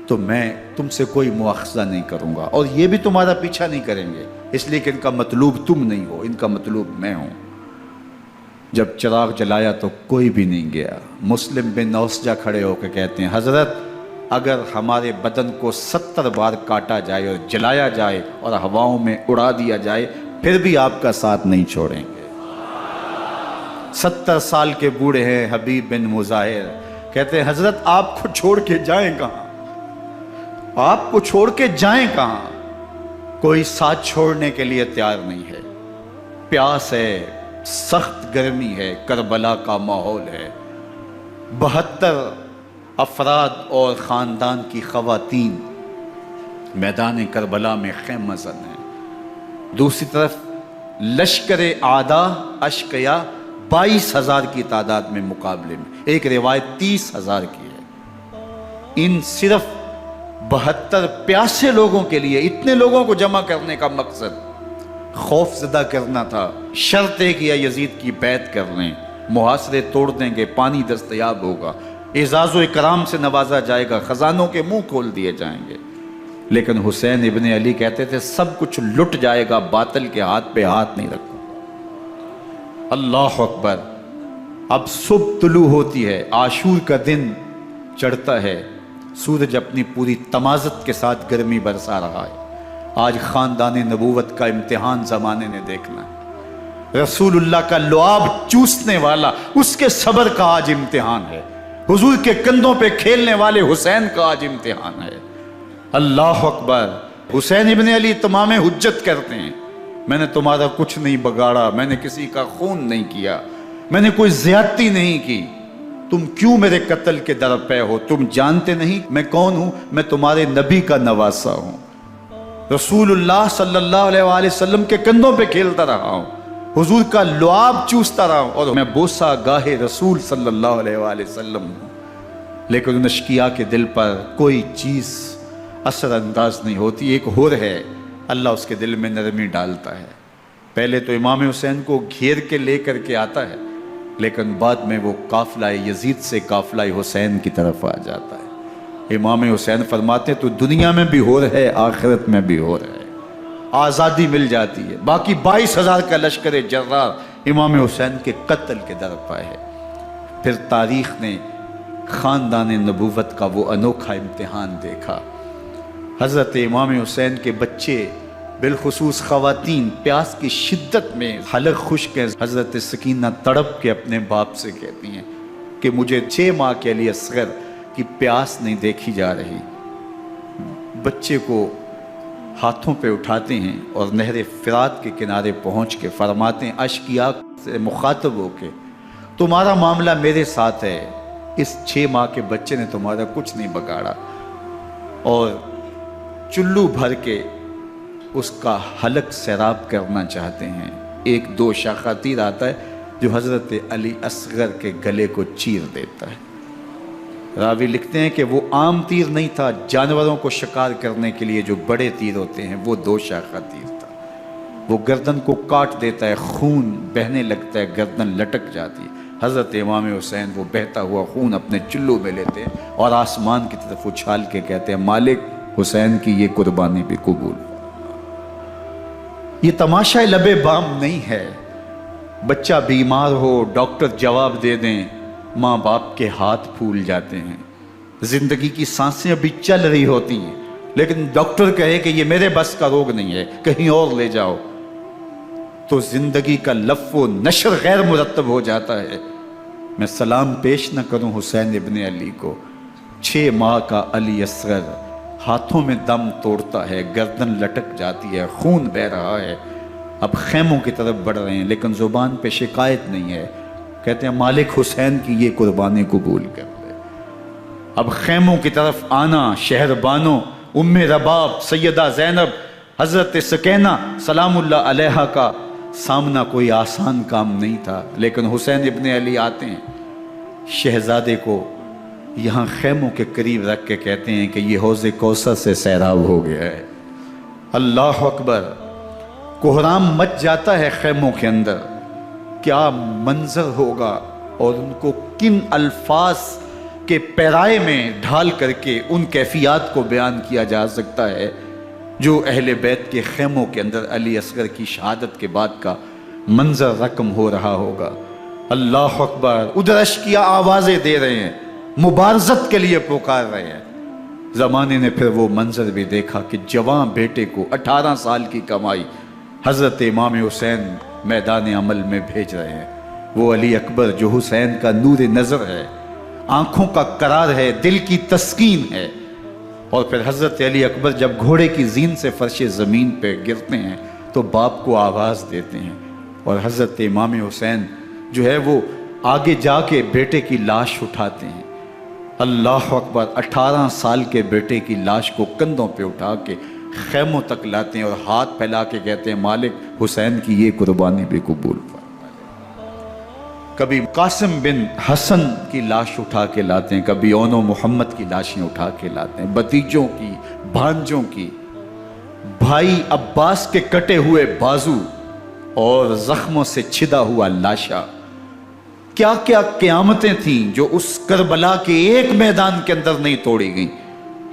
تو میں تم سے کوئی مواخذہ نہیں کروں گا، اور یہ بھی تمہارا پیچھا نہیں کریں گے، اس لیے کہ ان کا مطلوب تم نہیں ہو، ان کا مطلوب میں ہوں۔ جب چراغ جلایا تو کوئی بھی نہیں گیا۔ مسلم بن نوسجہ کھڑے ہو کے کہتے ہیں حضرت اگر ہمارے بدن کو 70 بار کاٹا جائے اور جلایا جائے اور ہواؤں میں اڑا دیا جائے پھر بھی آپ کا ساتھ نہیں چھوڑیں گے۔ 70 سال کے بوڑھے ہیں حبیب بن مظاہر، کہتے ہیں حضرت آپ کو چھوڑ کے جائیں کہاں، آپ کو چھوڑ کے جائیں کہاں؟ کوئی ساتھ چھوڑنے کے لیے تیار نہیں ہے۔ پیاس ہے، سخت گرمی ہے، کربلا کا ماحول ہے، 72 افراد اور خاندان کی خواتین میدان کربلا میں خیمہ زن ہیں۔ دوسری طرف لشکر اعداء اشقیا 22,000 کی تعداد میں مقابلے میں، ایک روایت 30,000 کی ہے۔ ان صرف 72 پیاسے لوگوں کے لیے اتنے لوگوں کو جمع کرنے کا مقصد خوف زدہ کرنا تھا۔ شرط ہے کہ یزید کی بیعت کر لیں، محاصرے توڑ دیں گے، پانی دستیاب ہوگا، اعزاز و اکرام سے نوازا جائے گا، خزانوں کے منہ کھول دیے جائیں گے۔ لیکن حسین ابن علی کہتے تھے سب کچھ لٹ جائے گا، باطل کے ہاتھ پہ ہاتھ نہیں رکھوں گا۔ اللہ اکبر۔ اب صبح طلوع ہوتی ہے، عاشور کا دن چڑھتا ہے، سورج اپنی پوری تمازت کے ساتھ گرمی برسا رہا ہے۔ آج خاندان نبوت کا امتحان زمانے نے دیکھنا ہے۔ رسول اللہ کا لعاب چوسنے والا اس کے صبر کا آج امتحان ہے، حضور کے کندھوں پہ کھیلنے والے حسین کا آج امتحان ہے۔ اللہ اکبر۔ حسین ابن علی تمام حجت کرتے ہیں میں نے تمہارا کچھ نہیں بگاڑا، میں نے کسی کا خون نہیں کیا، میں نے کوئی زیادتی نہیں کی، تم کیوں میرے قتل کے در پہ ہو؟ تم جانتے نہیں میں کون ہوں؟ میں تمہارے نبی کا نواسا ہوں، رسول اللہ صلی اللہ علیہ وآلہ وسلم کے کندھوں پہ کھیلتا رہا ہوں، حضور کا لعاب چوستا رہا ہوں، اور میں بوسہ گاہ رسول صلی اللہ علیہ وآلہ وسلم ہوں۔ لیکن ان اشقیاء کے دل پر کوئی چیز اثر انداز نہیں ہوتی۔ ایک ہور ہے، اللہ اس کے دل میں نرمی ڈالتا ہے۔ پہلے تو امام حسین کو گھیر کے لے کر کے آتا ہے، لیکن بعد میں وہ قافلہ یزید سے قافلہ حسین کی طرف آ جاتا ہے۔ امام حسین فرماتے تو دنیا میں بھی ہور ہے، آخرت میں بھی ہور ہے، آزادی مل جاتی ہے۔ باقی 22,000 کا لشکر جرار امام حسین کے قتل کے در پہ ہے۔ پھر تاریخ نے خاندان نبوت کا وہ انوکھا امتحان دیکھا۔ حضرت امام حسین کے بچے بالخصوص خواتین پیاس کی شدت میں حلق خشک ہے۔ حضرت سکینہ تڑپ کے اپنے باپ سے کہتی ہیں کہ مجھے 6 ماہ کے لیے اصغر کی پیاس نہیں دیکھی جا رہی۔ بچے کو ہاتھوں پہ اٹھاتے ہیں اور نہر فرات کے کنارے پہنچ کے فرماتے ہیں اشقیاء سے مخاطب ہو کے تمہارا معاملہ میرے ساتھ ہے، اس 6 ماہ کے بچے نے تمہارا کچھ نہیں بگاڑا، اور چلو بھر کے اس کا حلق سیراب کرنا چاہتے ہیں۔ ایک 2 شاخہ تیر آتا ہے جو حضرت علی اصغر کے گلے کو چیر دیتا ہے۔ راوی لکھتے ہیں کہ وہ عام تیر نہیں تھا، جانوروں کو شکار کرنے کے لیے جو بڑے تیر ہوتے ہیں وہ 2 شاخہ تیر تھا۔ وہ گردن کو کاٹ دیتا ہے، خون بہنے لگتا ہے، گردن لٹک جاتی ہے۔ حضرت امام حسین وہ بہتا ہوا خون اپنے چلو میں لیتے ہیں اور آسمان کی طرف اچھال کے کہتے ہیں مالک حسین کی یہ قربانی بھی قبول۔ یہ تماشا لبے بام نہیں ہے۔ بچہ بیمار ہو، ڈاکٹر جواب دے دیں، ماں باپ کے ہاتھ پھول جاتے ہیں، زندگی کی سانسیں ابھی چل رہی ہوتی ہیں، لیکن ڈاکٹر کہے کہ یہ میرے بس کا روگ نہیں ہے، کہیں اور لے جاؤ، تو زندگی کا لف و نشر غیر مرتب ہو جاتا ہے۔ میں سلام پیش نہ کروں حسین ابن علی کو، 6 ماہ کا علی اصغر ہاتھوں میں دم توڑتا ہے، گردن لٹک جاتی ہے، خون بہہ رہا ہے۔ اب خیموں کی طرف بڑھ رہے ہیں لیکن زبان پہ شکایت نہیں ہے، کہتے ہیں مالک حسین کی یہ قربانی قبول کر لے۔ اب خیموں کی طرف آنا، شہر بانوں ام رباب سیدہ زینب حضرت سکینہ سلام اللہ علیہا کا سامنا کوئی آسان کام نہیں تھا، لیکن حسین ابن علی آتے ہیں، شہزادے کو یہاں خیموں کے قریب رکھ کے کہتے ہیں کہ یہ حوض کوثر سے سیراب ہو گیا ہے۔ اللہ اکبر، کوہرام مچ جاتا ہے خیموں کے اندر، کیا منظر ہوگا اور ان کو کن الفاظ کے پیرائے میں ڈھال کر کے ان کیفیات کو بیان کیا جا سکتا ہے جو اہل بیت کے خیموں کے اندر علی اصغر کی شہادت کے بعد کا منظر رقم ہو رہا ہوگا۔ اللہ اکبر، ادھر اشکیا آوازیں دے رہے ہیں، مبارزت کے لیے پکار رہے ہیں۔ زمانے نے پھر وہ منظر بھی دیکھا کہ جوان بیٹے کو 18 سال کی کمائی حضرت امام حسین میدان عمل میں بھیج رہے ہیں۔ وہ علی اکبر جو حسین کا نور نظر ہے، آنکھوں کا قرار ہے، دل کی تسکین ہے۔ اور پھر حضرت علی اکبر جب گھوڑے کی زین سے فرش زمین پہ گرتے ہیں تو باپ کو آواز دیتے ہیں، اور حضرت امام حسین جو ہے وہ آگے جا کے بیٹے کی لاش اٹھاتے ہیں۔ اللہ اکبر، 18 سال کے بیٹے کی لاش کو کندھوں پہ اٹھا کے خیموں تک لاتے ہیں اور ہاتھ پھیلا کے کہتے ہیں مالک حسین کی یہ قربانی بھی قبول فرما۔ کبھی قاسم بن حسن کی لاش اٹھا کے لاتے ہیں، کبھی اون و محمد کی لاشیں اٹھا کے لاتے ہیں، بتیجوں کی، بھانجوں کی، بھائی عباس کے کٹے ہوئے بازو اور زخموں سے چھدا ہوا لاشا۔ کیا کیا قیامتیں تھیں جو اس کربلا کے ایک میدان کے اندر نہیں توڑی گئیں۔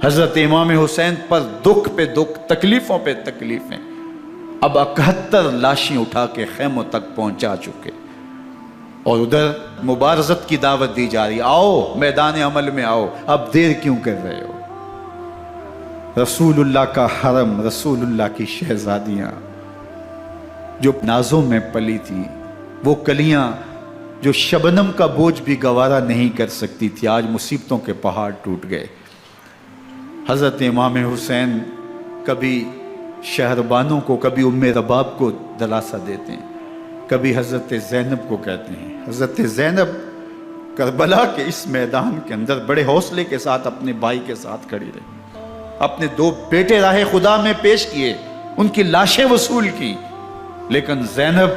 حضرت امام حسین پر دکھ پہ دکھ، تکلیفوں پہ تکلیفیں، اب 71 لاشیں اٹھا کے خیموں تک پہنچا چکے، اور ادھر مبارزت کی دعوت دی جا رہی، آؤ میدان عمل میں آؤ، اب دیر کیوں کر رہے ہو۔ رسول اللہ کا حرم، رسول اللہ کی شہزادیاں جو نازوں میں پلی تھی، وہ کلیاں جو شبنم کا بوجھ بھی گوارا نہیں کر سکتی تھی، آج مصیبتوں کے پہاڑ ٹوٹ گئے۔ حضرت امام حسین کبھی شہربانوں کو، کبھی ام رباب کو دلاسا دیتے ہیں، کبھی حضرت زینب کو کہتے ہیں۔ حضرت زینب کربلا کے اس میدان کے اندر بڑے حوصلے کے ساتھ اپنے بھائی کے ساتھ کھڑی رہی، اپنے 2 بیٹے راہ خدا میں پیش کیے، ان کی لاشیں وصول کی، لیکن زینب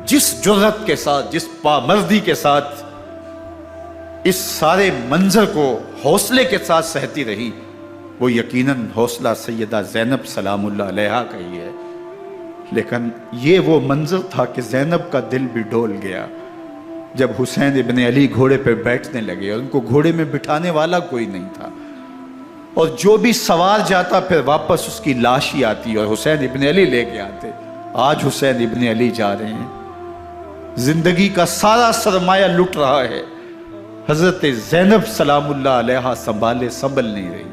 جس جرأت کے ساتھ، جس پامردی کے ساتھ اس سارے منظر کو حوصلے کے ساتھ سہتی رہی، وہ یقیناً حوصلہ سیدہ زینب سلام اللہ علیہا کا ہی ہے، لیکن یہ وہ منظر تھا کہ زینب کا دل بھی ڈول گیا جب حسین ابن علی گھوڑے پہ بیٹھنے لگے اور ان کو گھوڑے میں بٹھانے والا کوئی نہیں تھا، اور جو بھی سوار جاتا پھر واپس اس کی لاش ہی آتی اور حسین ابن علی لے کے آتے۔ آج حسین ابن علی جا رہے ہیں، زندگی کا سارا سرمایہ لٹ رہا ہے، حضرت زینب سلام اللہ علیہا سنبھل نہیں رہی۔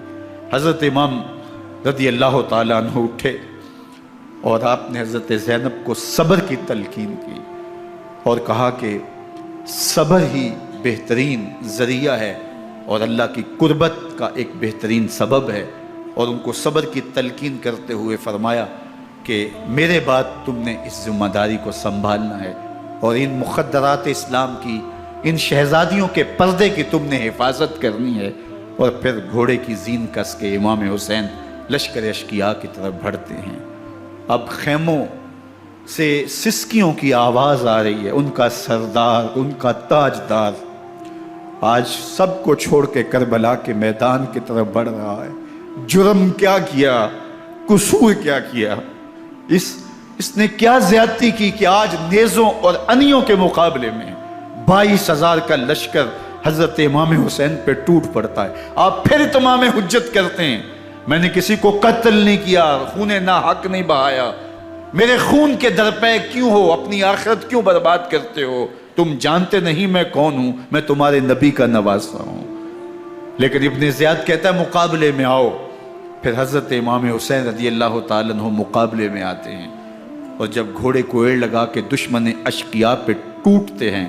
حضرت امام رضی اللہ تعالیٰ عنہ اٹھے اور آپ نے حضرت زینب کو صبر کی تلقین کی اور کہا کہ صبر ہی بہترین ذریعہ ہے اور اللہ کی قربت کا ایک بہترین سبب ہے، اور ان کو صبر کی تلقین کرتے ہوئے فرمایا کہ میرے بعد تم نے اس ذمہ داری کو سنبھالنا ہے اور ان مخدرات اسلام کی، ان شہزادیوں کے پردے کی تم نے حفاظت کرنی ہے۔ اور پھر گھوڑے کی زین کس کے امام حسین لشکر اشقیاء کی طرف بڑھتے ہیں۔ اب خیموں سے سسکیوں کی آواز آ رہی ہے، ان کا سردار، ان کا تاجدار آج سب کو چھوڑ کے کربلا کے میدان کی طرف بڑھ رہا ہے۔ جرم کیا کیا، قصور کیا کیا، اس نے کیا زیادتی کی کہ آج نیزوں اور انیوں کے مقابلے میں 22,000 کا لشکر حضرت امام حسین پہ ٹوٹ پڑتا ہے۔ آپ پھر اتمام حجت کرتے ہیں، میں نے کسی کو قتل نہیں کیا، خون ناحق نہیں بہایا، میرے خون کے درپے کیوں ہو، اپنی آخرت کیوں برباد کرتے ہو، تم جانتے نہیں میں کون ہوں، میں تمہارے نبی کا نواسا ہوں۔ لیکن ابن زیاد کہتا ہے مقابلے میں آؤ۔ پھر حضرت امام حسین رضی اللہ تعالیٰ عنہ مقابلے میں آتے ہیں، اور جب گھوڑے کو ایڑ لگا کے دشمن اشقیاء پہ ٹوٹتے ہیں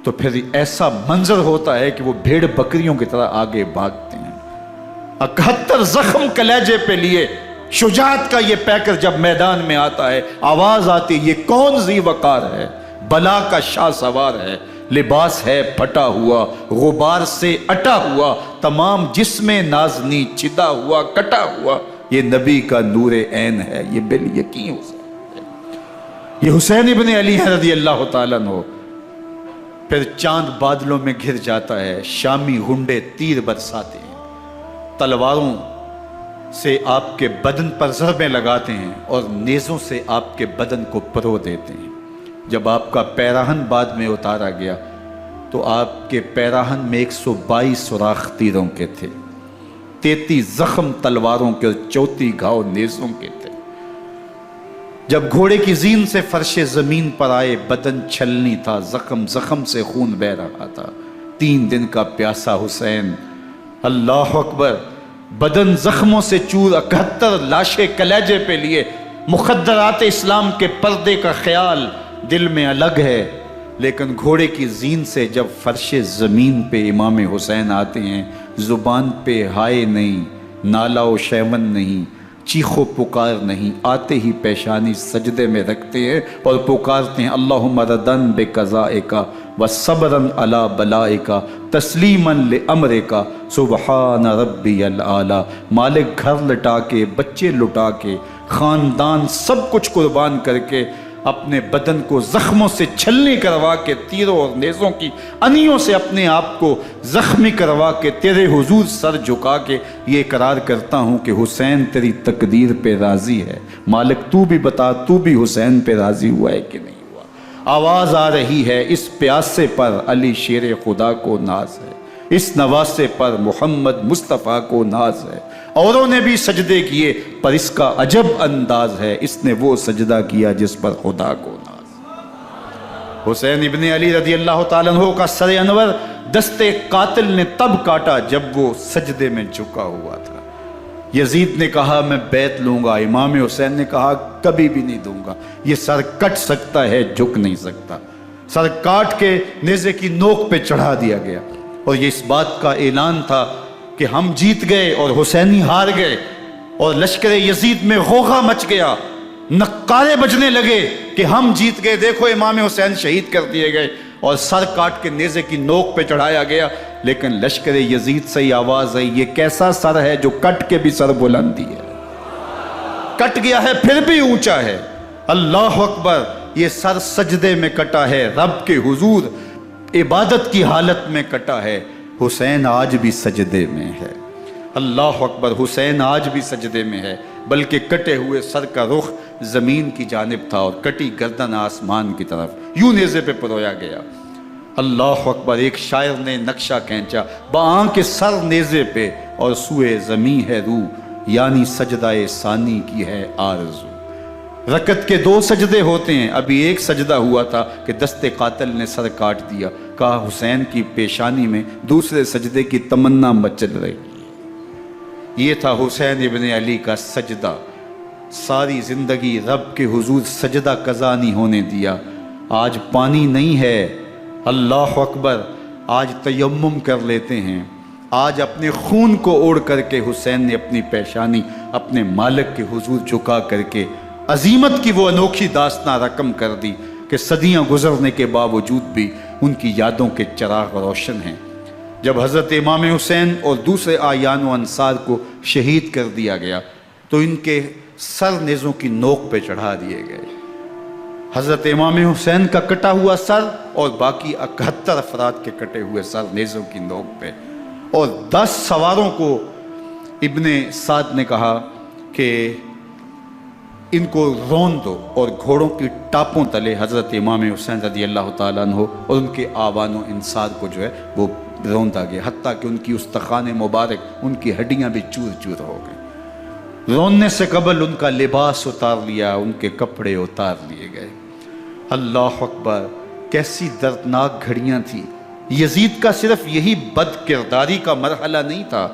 تو پھر ایسا منظر ہوتا ہے کہ وہ بھیڑ بکریوں کی طرح آگے بھاگتے ہیں۔ 71 زخم کلیجے پہ لیے شجاعت کا یہ پیکر جب میدان میں آتا ہے، آواز آتی ہے یہ کون ذی وقار ہے، بلا کا شاہ سوار ہے، لباس ہے پھٹا ہوا غبار سے اٹا ہوا، تمام جسم نازنی چدا ہوا کٹا ہوا، یہ نبی کا نور عین ہے، یہ بالیقین حسین ہے، یہ حسین ابن علی ہے رضی اللہ تعالیٰ عنہ۔ پھر چاند بادلوں میں گھر جاتا ہے، شامی غنڈے تیر برساتے ہیں، تلواروں سے آپ کے بدن پر ضربیں لگاتے ہیں اور نیزوں سے آپ کے بدن کو پرو دیتے ہیں۔ جب آپ کا پیراہن بعد میں اتارا گیا تو آپ کے پیراہن میں 122 سوراخ تیروں کے تھے، 33 زخم تلواروں کے اور 34 گھاؤ نیزوں کے تھے۔ جب گھوڑے کی زین سے فرش زمین پر آئے، بدن چھلنی تھا، زخم زخم سے خون بہ رہا تھا، 3 دن کا پیاسا حسین، اللہ اکبر، بدن زخموں سے چور، 71 لاشیں کلیجے پہ لیے، مخدرات اسلام کے پردے کا خیال دل میں الگ ہے، لیکن گھوڑے کی زین سے جب فرش زمین پہ امام حسین آتے ہیں، زبان پہ ہائے نہیں، نالا و شیون نہیں، چیخ و پکار نہیں، آتے ہی پیشانی سجدے میں رکھتے ہیں اور پکارتے ہیں اللہم ردن بقضائک وصبرن علی بلائک تسلیما لامرک سبحان ربی العالی۔ مالک گھر لٹا کے، بچے لٹا کے، خاندان سب کچھ قربان کر کے، اپنے بدن کو زخموں سے چھلنی کروا کے، تیروں اور نیزوں کی انیوں سے اپنے آپ کو زخمی کروا کے، تیرے حضور سر جھکا کے یہ اقرار کرتا ہوں کہ حسین تیری تقدیر پہ راضی ہے، مالک تو بھی بتا، تو بھی حسین پہ راضی ہوا ہے کہ نہیں ہوا۔ آواز آ رہی ہے، اس پیاسے پر علی شیر خدا کو ناز ہے، اس نواسے پر محمد مصطفیٰ کو ناز ہے۔ اوروں نے بھی سجدے کیے پر اس کا عجب انداز ہے، اس نے وہ سجدہ کیا جس پر خدا کو ناز۔ حسین ابن علی رضی اللہ تعالیٰ عنہ کا سر انور دستے قاتل نے تب کاٹا جب وہ سجدے میں جھکا ہوا تھا۔ یزید نے کہا میں بیعت لوں گا، امام حسین نے کہا کبھی بھی نہیں دوں گا، یہ سر کٹ سکتا ہے جھک نہیں سکتا۔ سر کاٹ کے نیزے کی نوک پہ چڑھا دیا گیا اور یہ اس بات کا اعلان تھا کہ ہم جیت گئے اور حسینی ہار گئے، اور لشکر یزید میں غوغا مچ گیا، نقارے بجنے لگے کہ ہم جیت گئے، دیکھو امام حسین شہید کر دیے گئے، اور سر کاٹ کے نیزے کی نوک پہ چڑھایا گیا۔ لیکن لشکر یزید سے ہی آواز آئی یہ کیسا سر ہے جو کٹ کے بھی سر بلندی ہے، کٹ گیا ہے پھر بھی اونچا ہے، اللہ اکبر، یہ سر سجدے میں کٹا ہے، رب کے حضور عبادت کی حالت میں کٹا ہے۔ حسین آج بھی سجدے میں ہے، اللہ اکبر، حسین آج بھی سجدے میں ہے، بلکہ کٹے ہوئے سر کا رخ زمین کی جانب تھا اور کٹی گردن آسمان کی طرف، یوں نیزے پہ پرویا گیا۔ اللہ اکبر، ایک شاعر نے نقشہ کھینچا، بآنکھ سر نیزے پہ اور سوئے زمین ہے روح، یعنی سجدہ ثانی کی ہے آرزو۔ رکعت کے 2 سجدے ہوتے ہیں، ابھی ایک سجدہ ہوا تھا کہ دست قاتل نے سر کاٹ دیا، کہا حسین کی پیشانی میں دوسرے سجدے کی تمنا مچل رہی۔ یہ تھا حسین ابن علی کا سجدہ، ساری زندگی رب کے حضور سجدہ قضا نہیں ہونے دیا۔ آج پانی نہیں ہے، اللہ اکبر، آج تیمم کر لیتے ہیں، آج اپنے خون کو اوڑ کر کے حسین نے اپنی پیشانی اپنے مالک کے حضور جھکا کر کے عظیمت کی وہ انوکھی داستان رقم کر دی کہ صدیاں گزرنے کے باوجود بھی ان کی یادوں کے چراغ روشن ہیں۔ جب حضرت امام حسین اور دوسرے آیان و انصار کو شہید کر دیا گیا تو ان کے سر نیزوں کی نوک پہ چڑھا دیے گئے۔ حضرت امام حسین کا کٹا ہوا سر اور باقی 71 افراد کے کٹے ہوئے سر نیزوں کی نوک پہ، اور 10 سواروں کو ابن سعد نے کہا کہ ان کو رون دو، اور گھوڑوں کی ٹاپوں تلے حضرت امام حسین رضی اللہ تعالیٰ عنہ اور ان کے آوان و انصار کو جو ہے وہ روندا گیا، حتیٰ کہ ان کی استخوان مبارک، ان کی ہڈیاں بھی چور چور ہو گئیں۔ روننے سے قبل ان کا لباس اتار لیا، ان کے کپڑے اتار لیے گئے۔ اللہ اکبر، کیسی دردناک گھڑیاں تھیں۔ یزید کا صرف یہی بد کرداری کا مرحلہ نہیں تھا،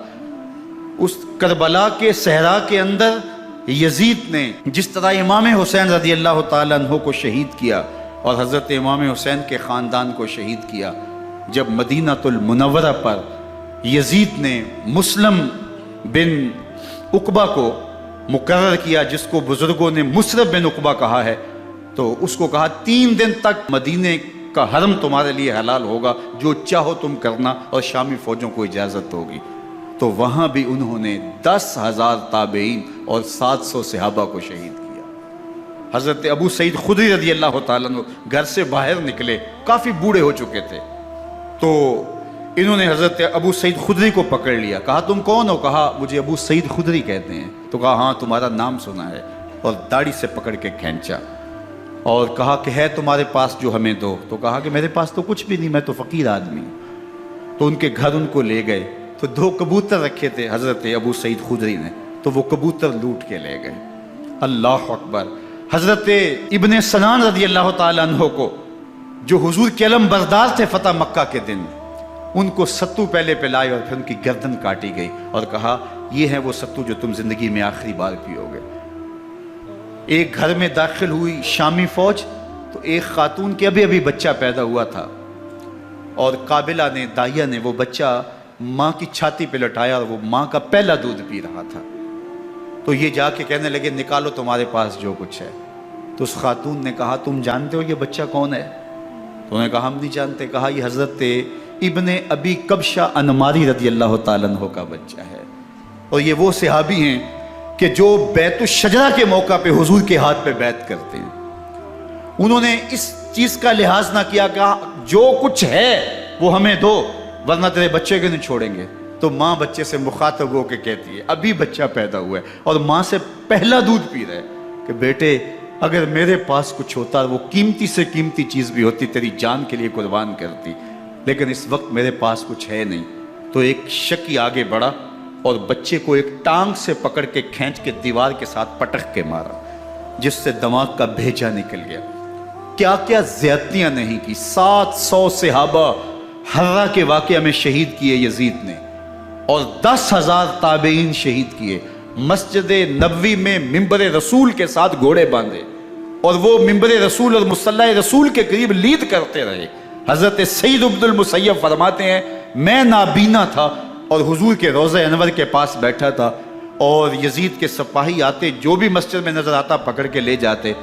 اس کربلا کے صحرا کے اندر یزید نے جس طرح امام حسین رضی اللہ تعالیٰ عنہ کو شہید کیا اور حضرت امام حسین کے خاندان کو شہید کیا، جب مدینہ المنورہ پر یزید نے مسلم بن عقبہ کو مقرر کیا، جس کو بزرگوں نے مصرب بن عقبہ کہا ہے، تو اس کو کہا 3 دن تک مدینے کا حرم تمہارے لیے حلال ہوگا، جو چاہو تم کرنا، اور شامی فوجوں کو اجازت ہوگی۔ تو وہاں بھی انہوں نے 10,000 تابعین اور 700 صحابہ کو شہید کیا۔ حضرت ابو سعید خدری رضی اللہ تعالیٰ عنہ گھر سے باہر نکلے، کافی بوڑھے ہو چکے تھے، تو انہوں نے حضرت ابو سعید خدری کو پکڑ لیا، کہا تم کون ہو؟ کہا مجھے ابو سعید خدری کہتے ہیں۔ تو کہا ہاں تمہارا نام سنا ہے، اور داڑھی سے پکڑ کے کھینچا اور کہا کہ ہے تمہارے پاس جو ہمیں دو؟ تو کہا کہ میرے پاس تو کچھ بھی نہیں، میں تو فقیر آدمی ہوں۔ تو ان کے گھر ان کو لے گئے، تو 2 کبوتر رکھے تھے حضرت ابو سعید خدری نے، تو وہ کبوتر لوٹ کے لے گئے۔ اللہ اکبر۔ حضرت ابن سنان رضی اللہ تعالیٰ عنہ کو، جو حضور کے علم بردار تھے فتح مکہ کے دن، ان کو ستو پہلے پلائے اور پھر ان کی گردن کاٹی گئی، اور کہا یہ ہے وہ ستو جو تم زندگی میں آخری بار پیو گے۔ ایک گھر میں داخل ہوئی شامی فوج، تو ایک خاتون کے ابھی بچہ پیدا ہوا تھا، اور قابلہ نے، دائیا نے وہ بچہ ماں کی چھاتی پہ لٹایا، اور وہ ماں کا پہلا دودھ پی رہا تھا۔ تو یہ جا کے کہنے لگے نکالو تمہارے پاس جو کچھ ہے۔ تو اس خاتون نے کہا تم جانتے ہو یہ بچہ کون ہے؟ تو انہوں نے کہا ہم نہیں جانتے۔ کہا یہ حضرت ابن ابی کبشہ انماری رضی اللہ تعالیٰ عنہ کا بچہ ہے، اور یہ وہ صحابی ہیں کہ جو بیت الشجرہ کے موقع پہ حضور کے ہاتھ پہ بیعت کرتے ہیں۔ انہوں نے اس چیز کا لحاظ نہ کیا کہ جو کچھ ہے وہ ہمیں دو، ورنہ تیرے بچے کو نہیں چھوڑیں گے۔ تو ماں بچے سے مخاطب ہو کے کہتی ہے، ابھی بچہ پیدا ہوا ہے اور ماں سے پہلا دودھ پی رہا ہے، کہ بیٹے اگر میرے پاس کچھ ہوتا، وہ قیمتی سے قیمتی چیز بھی ہوتی، تیری جان کے لیے قربان کرتی، لیکن اس وقت میرے پاس کچھ ہے نہیں۔ تو ایک شکی آگے بڑھا اور بچے کو ایک ٹانگ سے پکڑ کے کھینچ کے دیوار کے ساتھ پٹک کے مارا، جس سے دماغ کا بھیجا نکل گیا۔ کیا کیا زیادتیاں نہیں کی۔ 700 صحابہ حرہ کے واقعہ میں شہید کیے یزید نے، اور 10,000 تابعین شہید کیے۔ مسجد نبوی میں ممبر رسول کے ساتھ گھوڑے باندھے، اور وہ ممبر رسول اور مصلی رسول کے قریب لید کرتے رہے۔ حضرت سید عبد المسیب فرماتے ہیں میں نابینا تھا اور حضور کے روضہ انور کے پاس بیٹھا تھا، اور یزید کے سپاہی آتے، جو بھی مسجد میں نظر آتا پکڑ کے لے جاتے،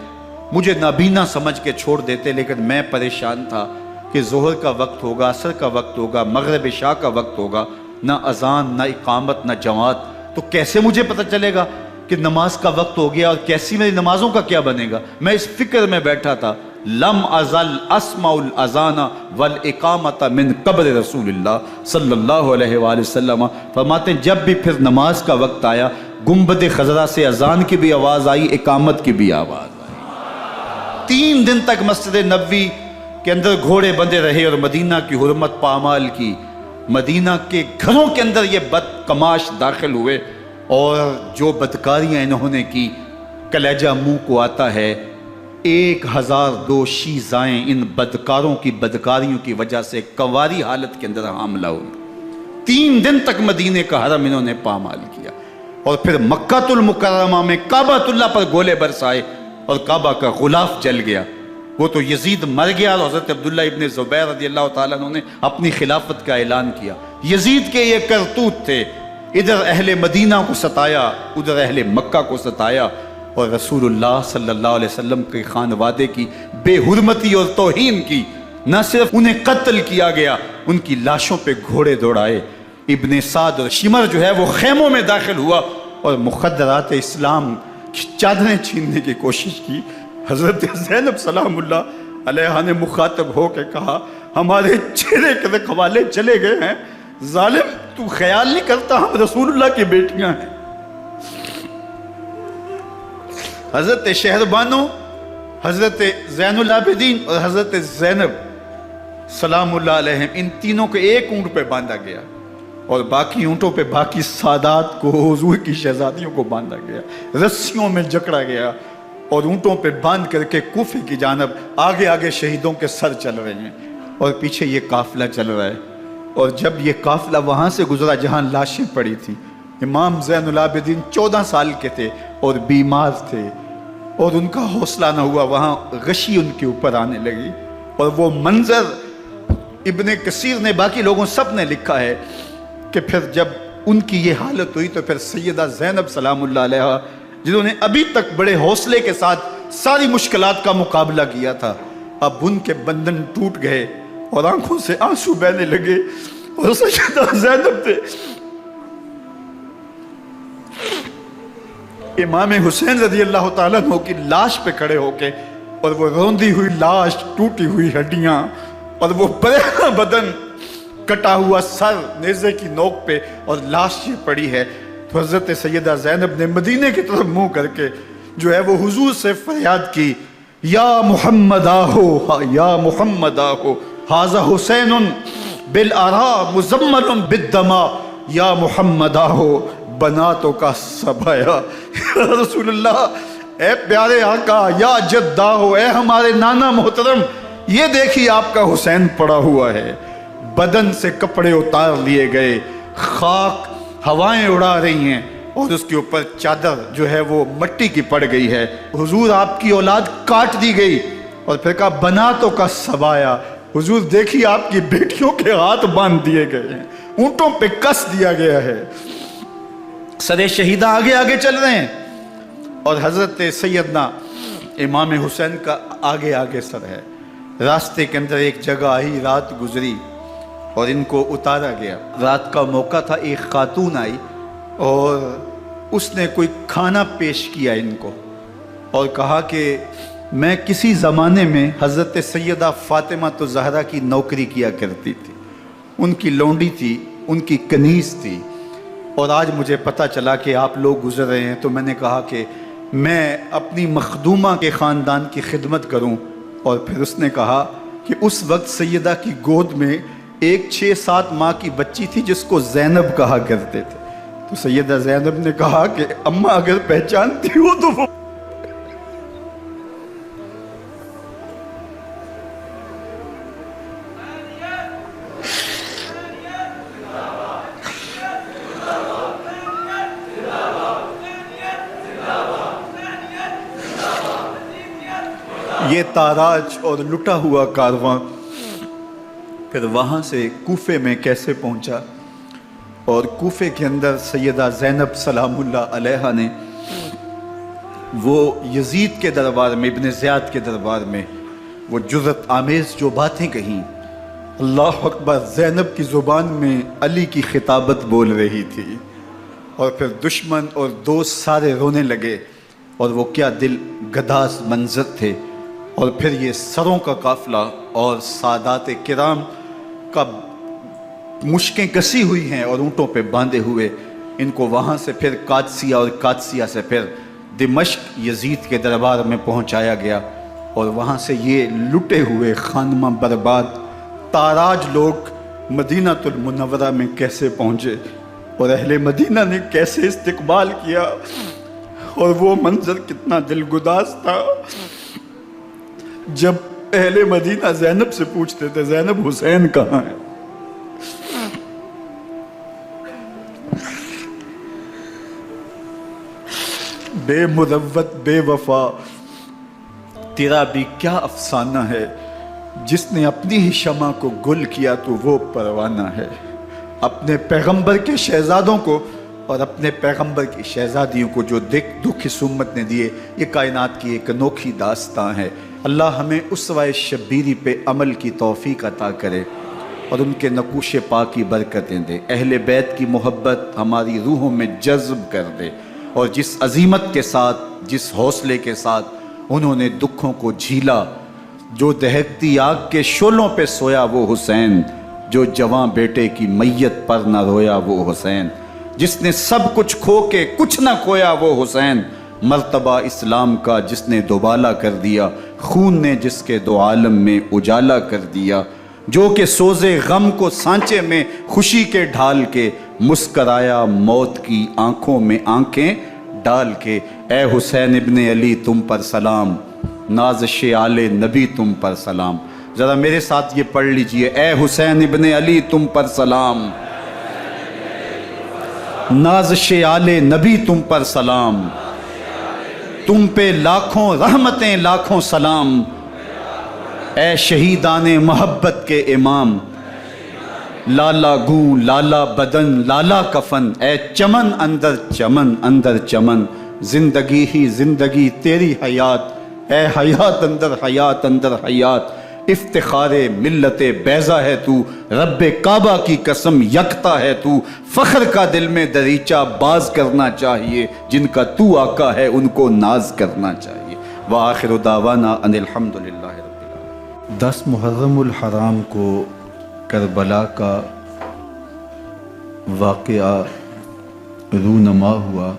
مجھے نابینا سمجھ کے چھوڑ دیتے، لیکن میں پریشان تھا کہ ظہر کا وقت ہوگا، عصر کا وقت ہوگا، مغرب عشاء کا وقت ہوگا، نہ اذان نہ اقامت نہ جماعت، تو کیسے مجھے پتہ چلے گا کہ نماز کا وقت ہو گیا، اور کیسی میری نمازوں کا کیا بنے گا؟ میں اس فکر میں بیٹھا تھا۔ لم ازل اسمع الاذان والاقامت من قبر رسول اللہ صلی اللہ علیہ وآلہ وسلم۔ فرماتے ہیں جب بھی پھر نماز کا وقت آیا، گنبد خضرا سے اذان کی بھی آواز آئی، اقامت کی بھی آواز آئی۔ 3 دن تک مسجد نبوی کے اندر گھوڑے بندے رہے، اور مدینہ کی حرمت پامال کی۔ مدینہ کے گھروں کے اندر یہ بد کماش داخل ہوئے، اور جو بدکاریاں انہوں نے کی، کلیجہ منہ کو آتا ہے۔ 1002 شیزائیں ان بدکاروں کی بدکاریوں کی وجہ سے کنواری حالت کے اندر حاملہ ہوئی۔ 3 دن تک مدینے کا حرم انہوں نے پامال کیا، اور پھر مکہ المکرمہ میں کعبۃ اللہ پر گولے برسائے، اور کعبہ کا غلاف جل گیا۔ وہ تو یزید مر گیا، اور حضرت عبداللہ ابن زبیر رضی اللہ تعالیٰ عنہ نے اپنی خلافت کا اعلان کیا۔ یزید کے یہ کرتوت تھے، ادھر اہل مدینہ کو ستایا، ادھر اہل مکہ کو ستایا، اور رسول اللہ صلی اللہ علیہ وسلم کے خانوادے کی بے حرمتی اور توہین کی۔ نہ صرف انہیں قتل کیا گیا، ان کی لاشوں پہ گھوڑے دوڑائے۔ ابن سعد اور شمر جو ہے وہ خیموں میں داخل ہوا، اور مخدرات اسلام کی چادریں چھیننے کی کوشش کی۔ حضرت زینب سلام اللہ علیہ نے مخاطب ہو کے کہا ہمارے چہرے کے رکھوالے چلے گئے ہیں، ظالم تو خیال نہیں کرتا ہم رسول اللہ کی بیٹیاں ہیں۔ حضرت شہربانو، حضرت زین العابدین اور حضرت زینب سلام اللہ علیہم، ان تینوں کو ایک اونٹ پہ باندھا گیا، اور باقی اونٹوں پہ باقی سادات کو، حضور کی شہزادیوں کو باندھا گیا، رسیوں میں جکڑا گیا، اور اونٹوں پہ باندھ کر کے کوفے کی جانب آگے آگے شہیدوں کے سر چل رہے ہیں، اور پیچھے یہ قافلہ چل رہا ہے۔ اور جب یہ قافلہ وہاں سے گزرا جہاں لاشیں پڑی تھیں، امام زین العابدین 14 سال کے تھے اور بیمار تھے، اور ان کا حوصلہ نہ ہوا، وہاں غشی ان کے اوپر آنے لگی، اور وہ منظر ابن کثیر نے، باقی لوگوں سب نے لکھا ہے کہ پھر جب ان کی یہ حالت ہوئی تو پھر سیدہ زینب سلام اللہ علیہ، جنہوں نے ابھی تک بڑے حوصلے کے ساتھ ساری مشکلات کا مقابلہ کیا تھا، اب ان کے بندن ٹوٹ گئے اور آنکھوں سے آنسو بہنے لگے، اور سیدہ زینب نے امام حسین رضی اللہ تعالیٰ عنہ کی لاش پہ کھڑے ہو کے، اور وہ روندی ہوئی لاش، ٹوٹی ہوئی ہڈیاں، اور وہ پریشاں بدن، کٹا ہوا سر نیزے کی نوک پہ، اور لاش یہ پڑی ہے، تو حضرت سیدہ زینب نے مدینے کی طرف منہ کر کے جو ہے وہ حضور سے فریاد کی، یا محمد آہو، یا محمد آہو، ھذا حسین بالآراء مزمل بالدماء، یا محمد آہو بناتوں کا سبایا۔ یا رسول اللہ، اے پیارے آقا، یا جدہ ہو، اے ہمارے نانا محترم، یہ دیکھیے آپ کا حسین پڑا ہوا ہے، بدن سے کپڑے اتار لیے گئے، خاک ہوائیں اڑا رہی ہیں، اور اس کے اوپر چادر جو ہے وہ مٹی کی پڑ گئی ہے۔ حضور آپ کی اولاد کاٹ دی گئی، اور پھر کہا بناتوں کا سبایا، حضور دیکھیے آپ کی بیٹیوں کے ہاتھ باندھ دیے گئے ہیں، اونٹوں پہ کس دیا گیا ہے، سر شہیدہ آگے آگے چل رہے ہیں، اور حضرت سیدنا امام حسین کا آگے آگے سر ہے۔ راستے کے اندر ایک جگہ آئی، رات گزری اور ان کو اتارا گیا۔ رات کا موقع تھا، ایک خاتون آئی اور اس نے کوئی کھانا پیش کیا ان کو، اور کہا کہ میں کسی زمانے میں حضرت سیدہ فاطمہ الزہرا کی نوکری کیا کرتی تھی، ان کی لونڈی تھی، ان کی کنیز تھی، اور آج مجھے پتہ چلا کہ آپ لوگ گزر رہے ہیں، تو میں نے کہا کہ میں اپنی مخدومہ کے خاندان کی خدمت کروں۔ اور پھر اس نے کہا کہ اس وقت سیدہ کی گود میں ایک 6-7 ماہ کی بچی تھی جس کو زینب کہا کرتے تھے، تو سیدہ زینب نے کہا کہ اماں اگر پہچانتی ہو تو وہ یہ تاراج اور لٹا ہوا کارواں پھر وہاں سے کوفے میں کیسے پہنچا، اور کوفے کے اندر سیدہ زینب سلام اللہ علیہا نے وہ یزید کے دربار میں، ابن زیاد کے دربار میں وہ جرأت آمیز جو باتیں کہیں، اللہ اکبر، زینب کی زبان میں علی کی خطابت بول رہی تھی، اور پھر دشمن اور دوست سارے رونے لگے، اور وہ کیا دل گداز منظر تھے۔ اور پھر یہ سروں کا قافلہ اور سادات کرام کا مشکیں کسی ہوئی ہیں اور اونٹوں پہ باندھے ہوئے، ان کو وہاں سے پھر قادسیہ، اور قادسیہ سے پھر دمشق یزید کے دربار میں پہنچایا گیا، اور وہاں سے یہ لٹے ہوئے خانمہ برباد تاراج لوگ مدینہ المنورہ میں کیسے پہنچے، اور اہل مدینہ نے کیسے استقبال کیا، اور وہ منظر کتنا دلگداز تھا جب اہل مدینہ زینب سے پوچھتے تھے زینب حسین کہاں ہے؟ بے مروت بے وفا تیرا بھی کیا افسانہ ہے، جس نے اپنی ہی شمع کو گل کیا تو وہ پروانہ ہے۔ اپنے پیغمبر کے شہزادوں کو اور اپنے پیغمبر کی شہزادیوں کو جو دکھ اس امت نے دیے، یہ کائنات کی ایک انوکھی داستان ہے۔ اللہ ہمیں اسوہ شبیری پہ عمل کی توفیق عطا کرے اور ان کے نقوش پاک کی برکتیں دے، اہل بیت کی محبت ہماری روحوں میں جذب کر دے، اور جس عظیمت کے ساتھ، جس حوصلے کے ساتھ انہوں نے دکھوں کو جھیلا، جو دہکتی آگ کے شعلوں پہ سویا وہ حسین، جو جواں بیٹے کی میت پر نہ رویا وہ حسین، جس نے سب کچھ کھو کے کچھ نہ کھویا وہ حسین، مرتبہ اسلام کا جس نے دوبالا کر دیا، خون نے جس کے دو عالم میں اجالا کر دیا، جو کہ سوزے غم کو سانچے میں خوشی کے ڈھال کے مسکرایا موت کی آنکھوں میں آنکھیں ڈال کے۔ اے حسین ابن علی تم پر سلام، نازش آل نبی تم پر سلام۔ ذرا میرے ساتھ یہ پڑھ لیجئے، اے حسین ابن علی تم پر سلام، نازش آل نبی تم پر سلام، تم پہ لاکھوں رحمتیں لاکھوں سلام، اے شہیدان محبت کے امام، لالا گوں لالا بدن لالا کفن، اے چمن اندر چمن اندر چمن، زندگی ہی زندگی تیری حیات اے حیات اندر حیات اندر حیات، افتخار ملت بیضا ہے تو، رب کعبہ کی قسم یکتا ہے تو، فخر کا دل میں دریچہ باز کرنا چاہیے، جن کا تو آقا ہے ان کو ناز کرنا چاہیے۔ وآخر دعوانا ان الحمدللہ رب العالمین۔ 10 محرم الحرام کو کربلا کا واقعہ رونما ہوا،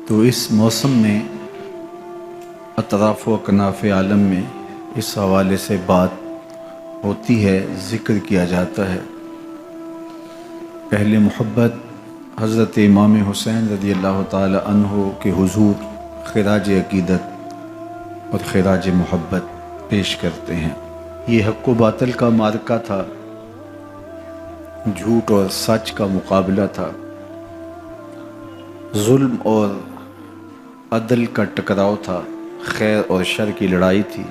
تو اس موسم میں اطراف و اکناف عالم میں اس حوالے سے بات ہوتی ہے، ذکر کیا جاتا ہے۔ اہل محبت حضرت امام حسین رضی اللہ تعالی عنہ کے حضور خراج عقیدت اور خراج محبت پیش کرتے ہیں۔ یہ حق و باطل کا معرکہ تھا، جھوٹ اور سچ کا مقابلہ تھا، ظلم اور عدل کا ٹکراؤ تھا، خیر اور شر کی لڑائی تھی،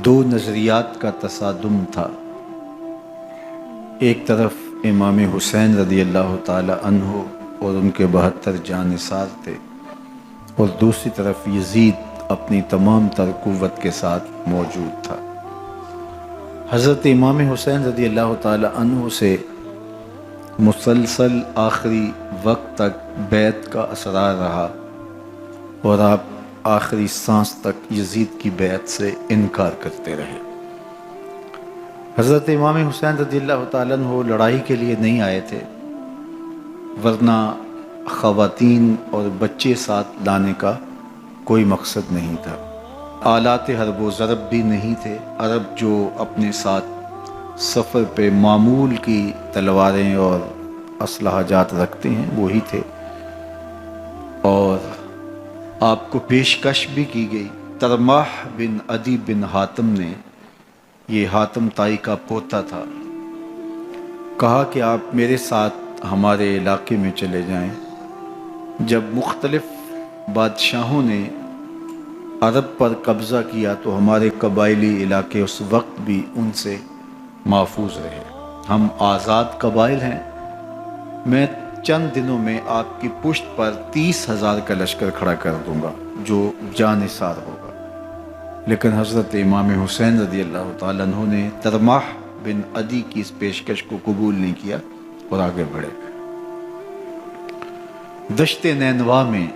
دو نظریات کا تصادم تھا۔ ایک طرف امام حسین رضی اللہ تعالی عنہ اور ان کے 72 جانثار تھے، اور دوسری طرف یزید اپنی تمام تر قوت کے ساتھ موجود تھا۔ حضرت امام حسین رضی اللہ تعالی عنہ سے مسلسل آخری وقت تک بیعت کا اصرار رہا، اور آپ آخری سانس تک یزید کی بیعت سے انکار کرتے رہے۔ حضرت امام حسین رضی اللہ تعالیٰ عنہ لڑائی کے لیے نہیں آئے تھے، ورنہ خواتین اور بچے ساتھ لانے کا کوئی مقصد نہیں تھا۔ آلات حرب و ضرب بھی نہیں تھے۔ عرب جو اپنے ساتھ سفر پہ معمول کی تلواریں اور اسلحہ جات رکھتے ہیں وہی تھے، اور آپ کو پیشکش بھی کی گئی۔ ترماح بن عدی بن حاتم نے، یہ حاتم تائی کا پوتا تھا، کہا کہ آپ میرے ساتھ ہمارے علاقے میں چلے جائیں۔ جب مختلف بادشاہوں نے عرب پر قبضہ کیا تو ہمارے قبائلی علاقے اس وقت بھی ان سے محفوظ رہے۔ ہم آزاد قبائل ہیں، میں چند دنوں میں آپ کی پشت پر 30,000 کا لشکر کھڑا کر دوں گا جو جانثار ہوگا۔ لیکن حضرت امام حسین رضی اللہ تعالیٰ عنہ نے ترماح بن عدی کی اس پیشکش کو قبول نہیں کیا اور آگے بڑھے۔ دشت نینوا میں،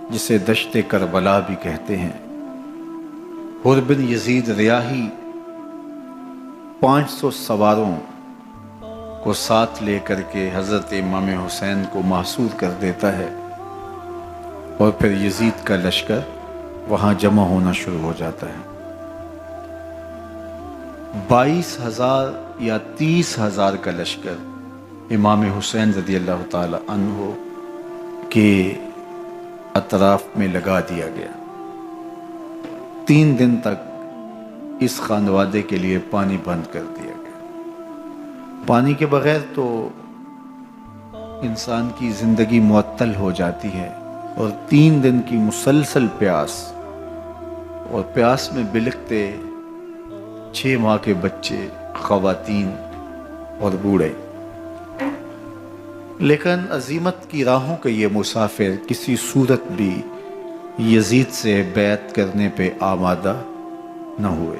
جسے دشت کربلا بھی کہتے ہیں، حر بن یزید ریاحی 500 سواروں کو ساتھ لے کر کے حضرت امام حسین کو محصور کر دیتا ہے، اور پھر یزید کا لشکر وہاں جمع ہونا شروع ہو جاتا ہے۔ 22,000 یا 30,000 کا لشکر امام حسین رضی اللہ تعالی عنہ کے اطراف میں لگا دیا گیا۔ 3 دن تک اس خانوادے کے لیے پانی بند کر دیا گیا۔ پانی کے بغیر تو انسان کی زندگی معطل ہو جاتی ہے، اور 3 دن کی مسلسل پیاس، اور پیاس میں بلکتے 6 ماہ کے بچے، خواتین اور بوڑھے۔ لیکن عزیمت کی راہوں کے یہ مسافر کسی صورت بھی یزید سے بیعت کرنے پہ آمادہ نہ ہوئے۔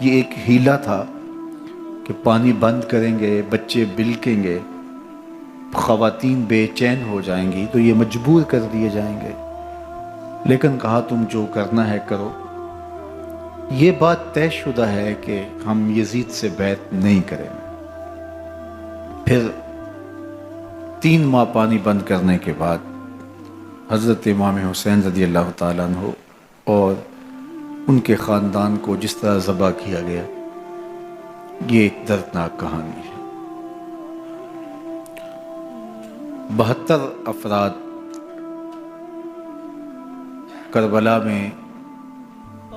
یہ ایک ہیلا تھا کہ پانی بند کریں گے، بچے بلکیں گے، خواتین بے چین ہو جائیں گی تو یہ مجبور کر دیے جائیں گے۔ لیکن کہا تم جو کرنا ہے کرو۔ یہ بات طے شدہ ہے کہ ہم یزید سے بیعت نہیں کریں گے۔ پھر 3 ماہ پانی بند کرنے کے بعد حضرت امام حسین رضی اللہ تعالیٰ عنہ اور ان کے خاندان کو جس طرح ذبح کیا گیا، یہ ایک دردناک کہانی ہے۔ 72 افراد کربلا میں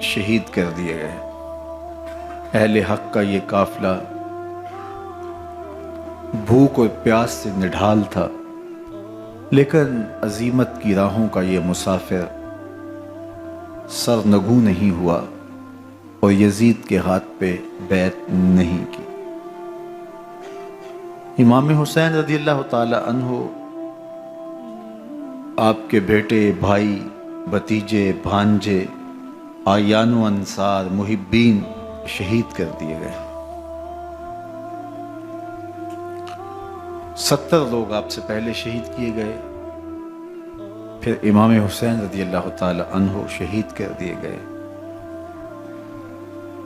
شہید کر دیے گئے۔ اہل حق کا یہ قافلہ بھوک اور پیاس سے نڈھال تھا، لیکن عزیمت کی راہوں کا یہ مسافر سرنگوں نہیں ہوا اور یزید کے ہاتھ پہ بیعت نہیں کی۔ امام حسین رضی اللہ تعالی عنہ آپ کے بیٹے، بھائی، بھتیجے، بھانجے، آیان و انصار، محبین شہید کر دیے گئے۔ 70 لوگ آپ سے پہلے شہید کیے گئے، پھر امام حسین رضی اللہ تعالی عنہ شہید کر دیے گئے۔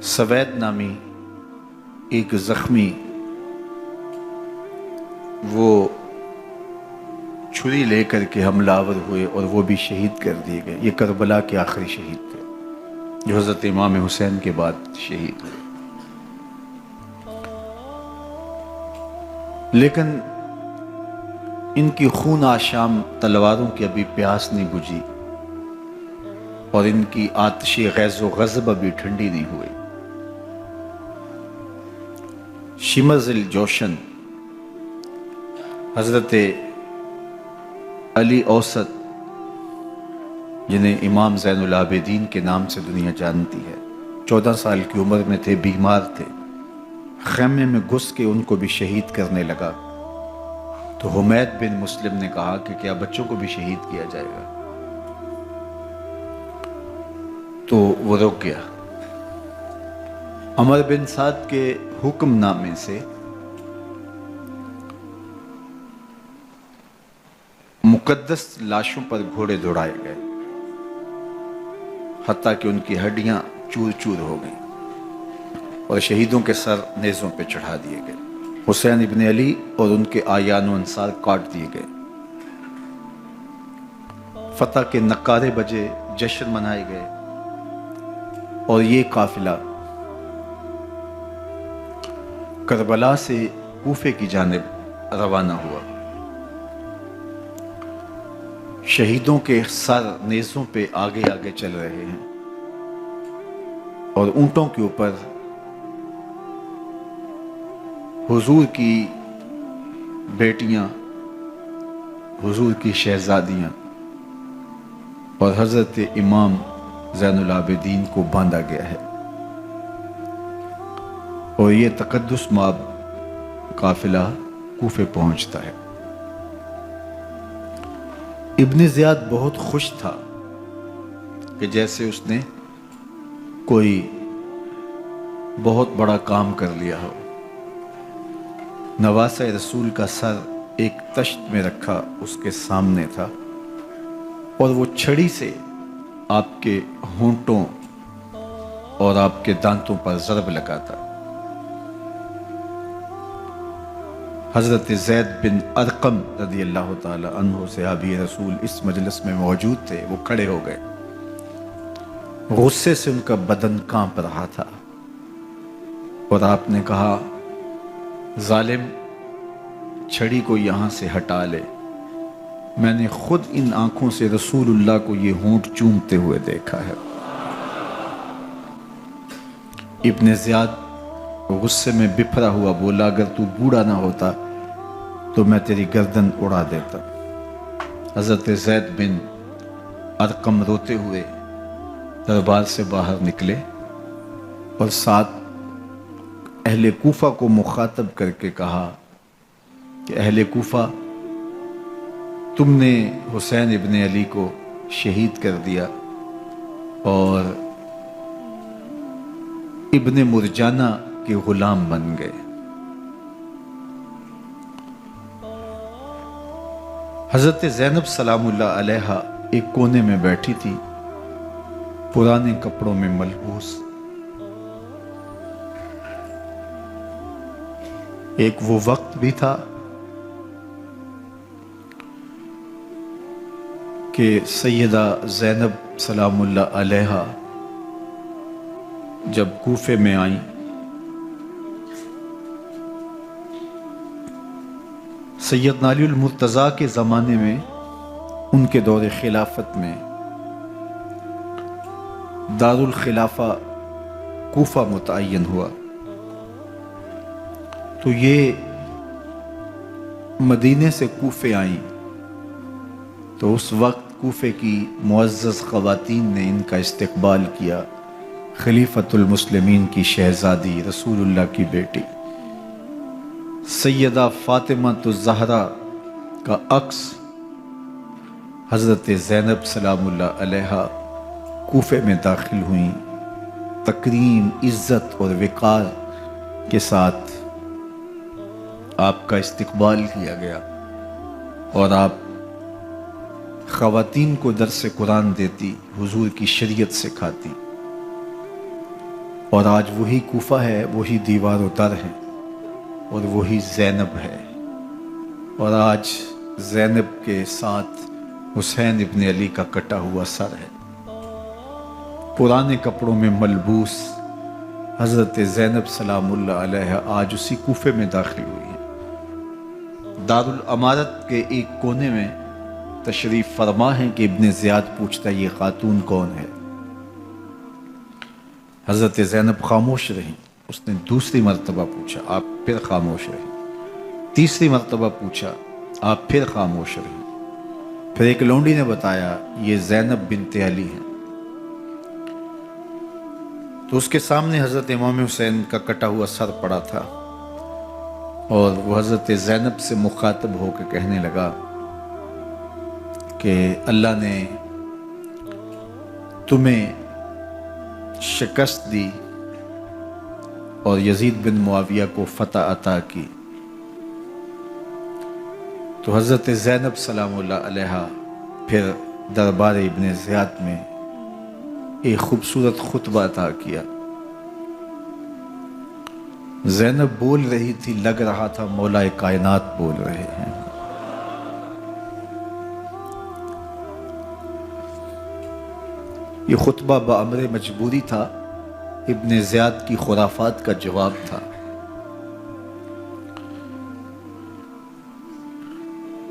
سوید نامی ایک زخمی، وہ چھری لے کر کے حملہ آور ہوئے اور وہ بھی شہید کر دیے گئے۔ یہ کربلا کے آخری شہید تھے جو حضرت امام حسین کے بعد شہید ہوئے۔ لیکن ان کی خون آشام تلواروں کی ابھی پیاس نہیں بجھی، اور ان کی آتش غیظ و غضب ابھی ٹھنڈی نہیں ہوئی۔ شمز الجوشن حضرت علی اوسط، جنہیں امام زین العابدین کے نام سے دنیا جانتی ہے، 14 سال کی عمر میں تھے، بیمار تھے، خیمے میں گھس کے ان کو بھی شہید کرنے لگا تو حمید بن مسلم نے کہا کہ کیا بچوں کو بھی شہید کیا جائے گا؟ تو وہ رک گیا۔ عمر بن سعد کے حکم نامے سے مقدس لاشوں پر گھوڑے دوڑائے گئے، حتیٰ کہ ان کی ہڈیاں چور چور ہو گئیں، اور شہیدوں کے سر نیزوں پہ چڑھا دیے گئے۔ حسین ابن علی اور ان کے آیان و انصار کاٹ دیے گئے۔ فتح کے نعرے بجے، جشن منائے گئے، اور یہ قافلہ کربلا سے کوفے کی جانب روانہ ہوا۔ شہیدوں کے سر نیزوں پہ آگے آگے چل رہے ہیں، اور اونٹوں کے اوپر حضور کی بیٹیاں، حضور کی شہزادیاں اور حضرت امام زین العابدین کو باندھا گیا ہے، اور یہ تقدس مآب قافلہ کوفے پہنچتا ہے۔ ابن زیاد بہت خوش تھا کہ جیسے اس نے کوئی بہت بڑا کام کر لیا ہو۔ نواسہ رسول کا سر ایک تشت میں رکھا اس کے سامنے تھا، اور وہ چھڑی سے آپ کے ہونٹوں اور آپ کے دانتوں پر ضرب لگاتا۔ حضرت زید بن ارقم رضی اللہ تعالی عنہ صحابی رسول اس مجلس میں موجود تھے، وہ کھڑے ہو گئے۔ غصے سے ان کا بدن کانپ رہا تھا، اور آپ نے کہا، ظالم، چھڑی کو یہاں سے ہٹا لے، میں نے خود ان آنکھوں سے رسول اللہ کو یہ ہونٹ چومتے ہوئے دیکھا ہے۔ ابن زیاد غصے میں بپھرا ہوا بولا، اگر تو بوڑھا نہ ہوتا تو میں تیری گردن اڑا دیتا۔ حضرت زید بن ارقم روتے ہوئے دربار سے باہر نکلے، اور ساتھ اہل کوفہ کو مخاطب کر کے کہا کہ اہل کوفہ، تم نے حسین ابن علی کو شہید کر دیا، اور ابن مرجانہ کے غلام بن گئے۔ حضرت زینب سلام اللہ علیہا ایک کونے میں بیٹھی تھی، پرانے کپڑوں میں ملبوس۔ ایک وہ وقت بھی تھا کہ سیدہ زینب سلام اللہ علیہا جب کوفے میں آئیں، سیدنا علی المرتضیٰ کے زمانے میں، ان کے دور خلافت میں دار الخلافہ کوفہ متعین ہوا، تو یہ مدینے سے کوفے آئیں، تو اس وقت کوفے کی معزز خواتین نے ان کا استقبال کیا۔ خلیفۃ المسلمین کی شہزادی، رسول اللہ کی بیٹی سیدہ فاطمہ الزہرا کا عکس حضرت زینب سلام اللہ علیہا کوفے میں داخل ہوئیں، تکریم، عزت اور وقار کے ساتھ آپ کا استقبال کیا گیا اور آپ خواتین کو درس قرآن دیتی، حضور کی شریعت سکھاتی، اور آج وہی کوفہ ہے، وہی دیوار و در ہے اور وہی زینب ہے، اور آج زینب کے ساتھ حسین ابن علی کا کٹا ہوا سر ہے۔ پرانے کپڑوں میں ملبوس حضرت زینب سلام اللہ علیہ آج اسی کوفے میں داخل ہوئی ہیں۔ دارالامارت کے ایک کونے میں تشریف فرما ہے کہ ابن زیاد پوچھتا ہے یہ خاتون کون ہے؟ حضرت زینب خاموش رہیں۔ اس نے دوسری مرتبہ پوچھا، آپ پھر خاموش رہیں۔ تیسری مرتبہ پوچھا، آپ پھر خاموش رہیں۔ پھر ایک لونڈی نے بتایا یہ زینب بنت علی ہیں۔ تو اس کے سامنے حضرت امام حسین کا کٹا ہوا سر پڑا تھا اور وہ حضرت زینب سے مخاطب ہو کے کہنے لگا کہ اللہ نے تمہیں شکست دی اور یزید بن معاویہ کو فتح عطا کی۔ تو حضرت زینب سلام اللہ علیہا پھر دربار ابن زیاد میں ایک خوبصورت خطبہ عطا کیا۔ زینب بول رہی تھی، لگ رہا تھا مولا کائنات بول رہے ہیں۔ یہ خطبہ بامر مجبوری تھا، ابن زیاد کی خرافات کا جواب تھا۔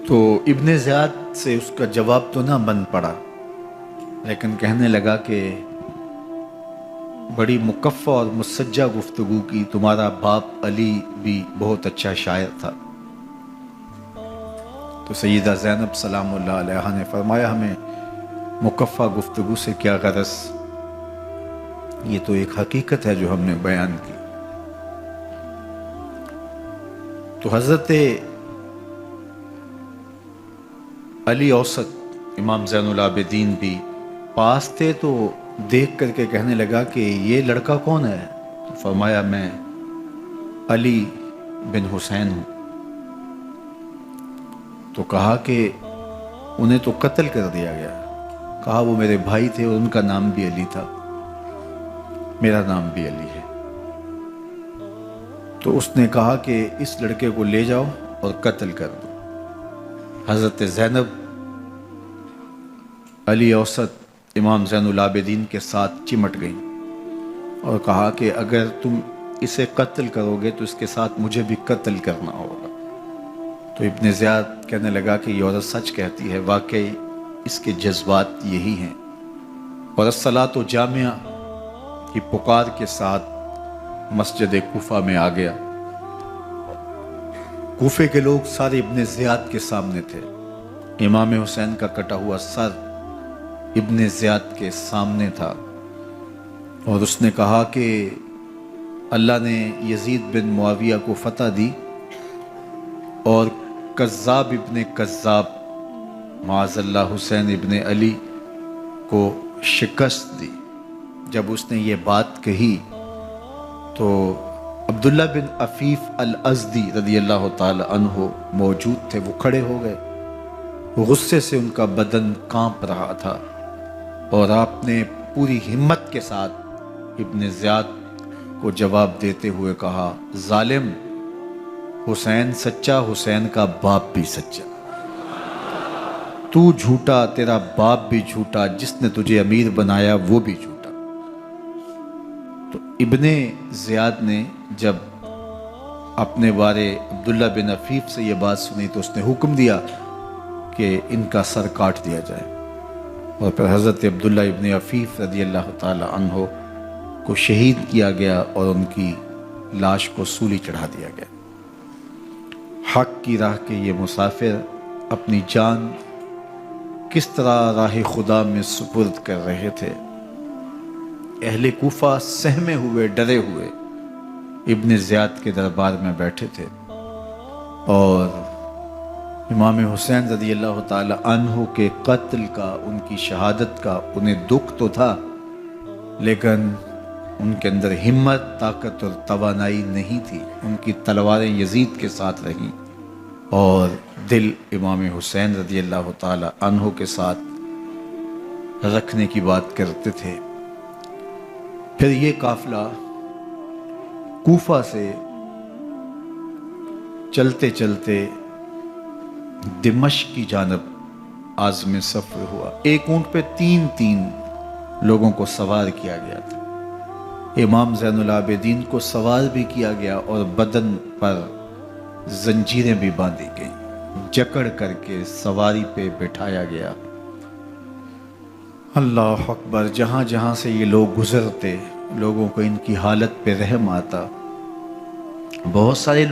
تو ابن زیاد سے اس کا جواب تو نہ بن پڑا، لیکن کہنے لگا کہ بڑی مکفہ اور مسجع گفتگو کی، تمہارا باپ علی بھی بہت اچھا شاعر تھا۔ تو سیدہ زینب سلام اللہ علیہا نے فرمایا ہمیں مکفہ گفتگو سے کیا غرض، یہ تو ایک حقیقت ہے جو ہم نے بیان کی۔ تو حضرت علی اوسط امام زین العابدین بھی پاس تھے، تو دیکھ کر کے کہنے لگا کہ یہ لڑکا کون ہے؟ تو فرمایا میں علی بن حسین ہوں۔ تو کہا کہ انہیں تو قتل کر دیا گیا۔ کہا وہ میرے بھائی تھے اور ان کا نام بھی علی تھا، میرا نام بھی علی ہے۔ تو اس نے کہا کہ اس لڑکے کو لے جاؤ اور قتل کر دو۔ حضرت زینب علی اوسط امام زین العابدین کے ساتھ چمٹ گئیں اور کہا کہ اگر تم اسے قتل کرو گے تو اس کے ساتھ مجھے بھی قتل کرنا ہوگا۔ تو ابن زیاد کہنے لگا کہ یہ عورت سچ کہتی ہے، واقعی اس کے جذبات یہی ہیں۔ اور الصلاۃ جامعہ کی پکار کے ساتھ مسجد کوفہ میں آ گیا۔ کوفے کے لوگ سارے ابن زیاد کے سامنے تھے۔ امام حسین کا کٹا ہوا سر ابن زیاد کے سامنے تھا اور اس نے کہا کہ اللہ نے یزید بن معاویہ کو فتح دی اور کذاب ابن کذاب معاذ اللہ حسین ابن علی کو شکست دی۔ جب اس نے یہ بات کہی تو عبداللہ بن عفیف الازدی رضی اللہ تعالی عنہ موجود تھے، وہ کھڑے ہو گئے۔ غصے سے ان کا بدن کانپ رہا تھا اور آپ نے پوری ہمت کے ساتھ ابن زیاد کو جواب دیتے ہوئے کہا، ظالم، حسین سچا، حسین کا باپ بھی سچا، تو جھوٹا، تیرا باپ بھی جھوٹا، جس نے تجھے امیر بنایا وہ بھی جھوٹا۔ تو ابن زیاد نے جب اپنے بارے عبداللہ بن عفیف سے یہ بات سنی تو اس نے حکم دیا کہ ان کا سر کاٹ دیا جائے، اور پھر حضرت عبداللہ ابن عفیف رضی اللہ تعالی عنہ کو شہید کیا گیا اور ان کی لاش کو سولی چڑھا دیا گیا۔ حق کی راہ کے یہ مسافر اپنی جان کس طرح راہ خدا میں سپرد کر رہے تھے۔ اہل کوفہ سہمے ہوئے، ڈرے ہوئے ابن زیاد کے دربار میں بیٹھے تھے اور امام حسین رضی اللہ تعالی عنہ کے قتل کا، ان کی شہادت کا انہیں دکھ تو تھا، لیکن ان کے اندر ہمت، طاقت اور توانائی نہیں تھی۔ ان کی تلواریں یزید کے ساتھ رہیں اور دل امام حسین رضی اللہ تعالی عنہ کے ساتھ رکھنے کی بات کرتے تھے۔ پھر یہ قافلہ کوفہ سے چلتے چلتے دمشق کی جانب عازم سفر ہوا۔ ایک اونٹ پہ تین لوگوں کو سوار کیا گیا تھا۔ امام زین العابدین کو سوار بھی کیا گیا اور بدن پر زنجیریں بھی باندھی گئیں، جکڑ کر کے سواری پہ بٹھایا گیا۔ اللہ اکبر! جہاں جہاں سے یہ لوگ گزرتے، لوگوں کو ان کی حالت پہ رحم آتا۔ بہت سارے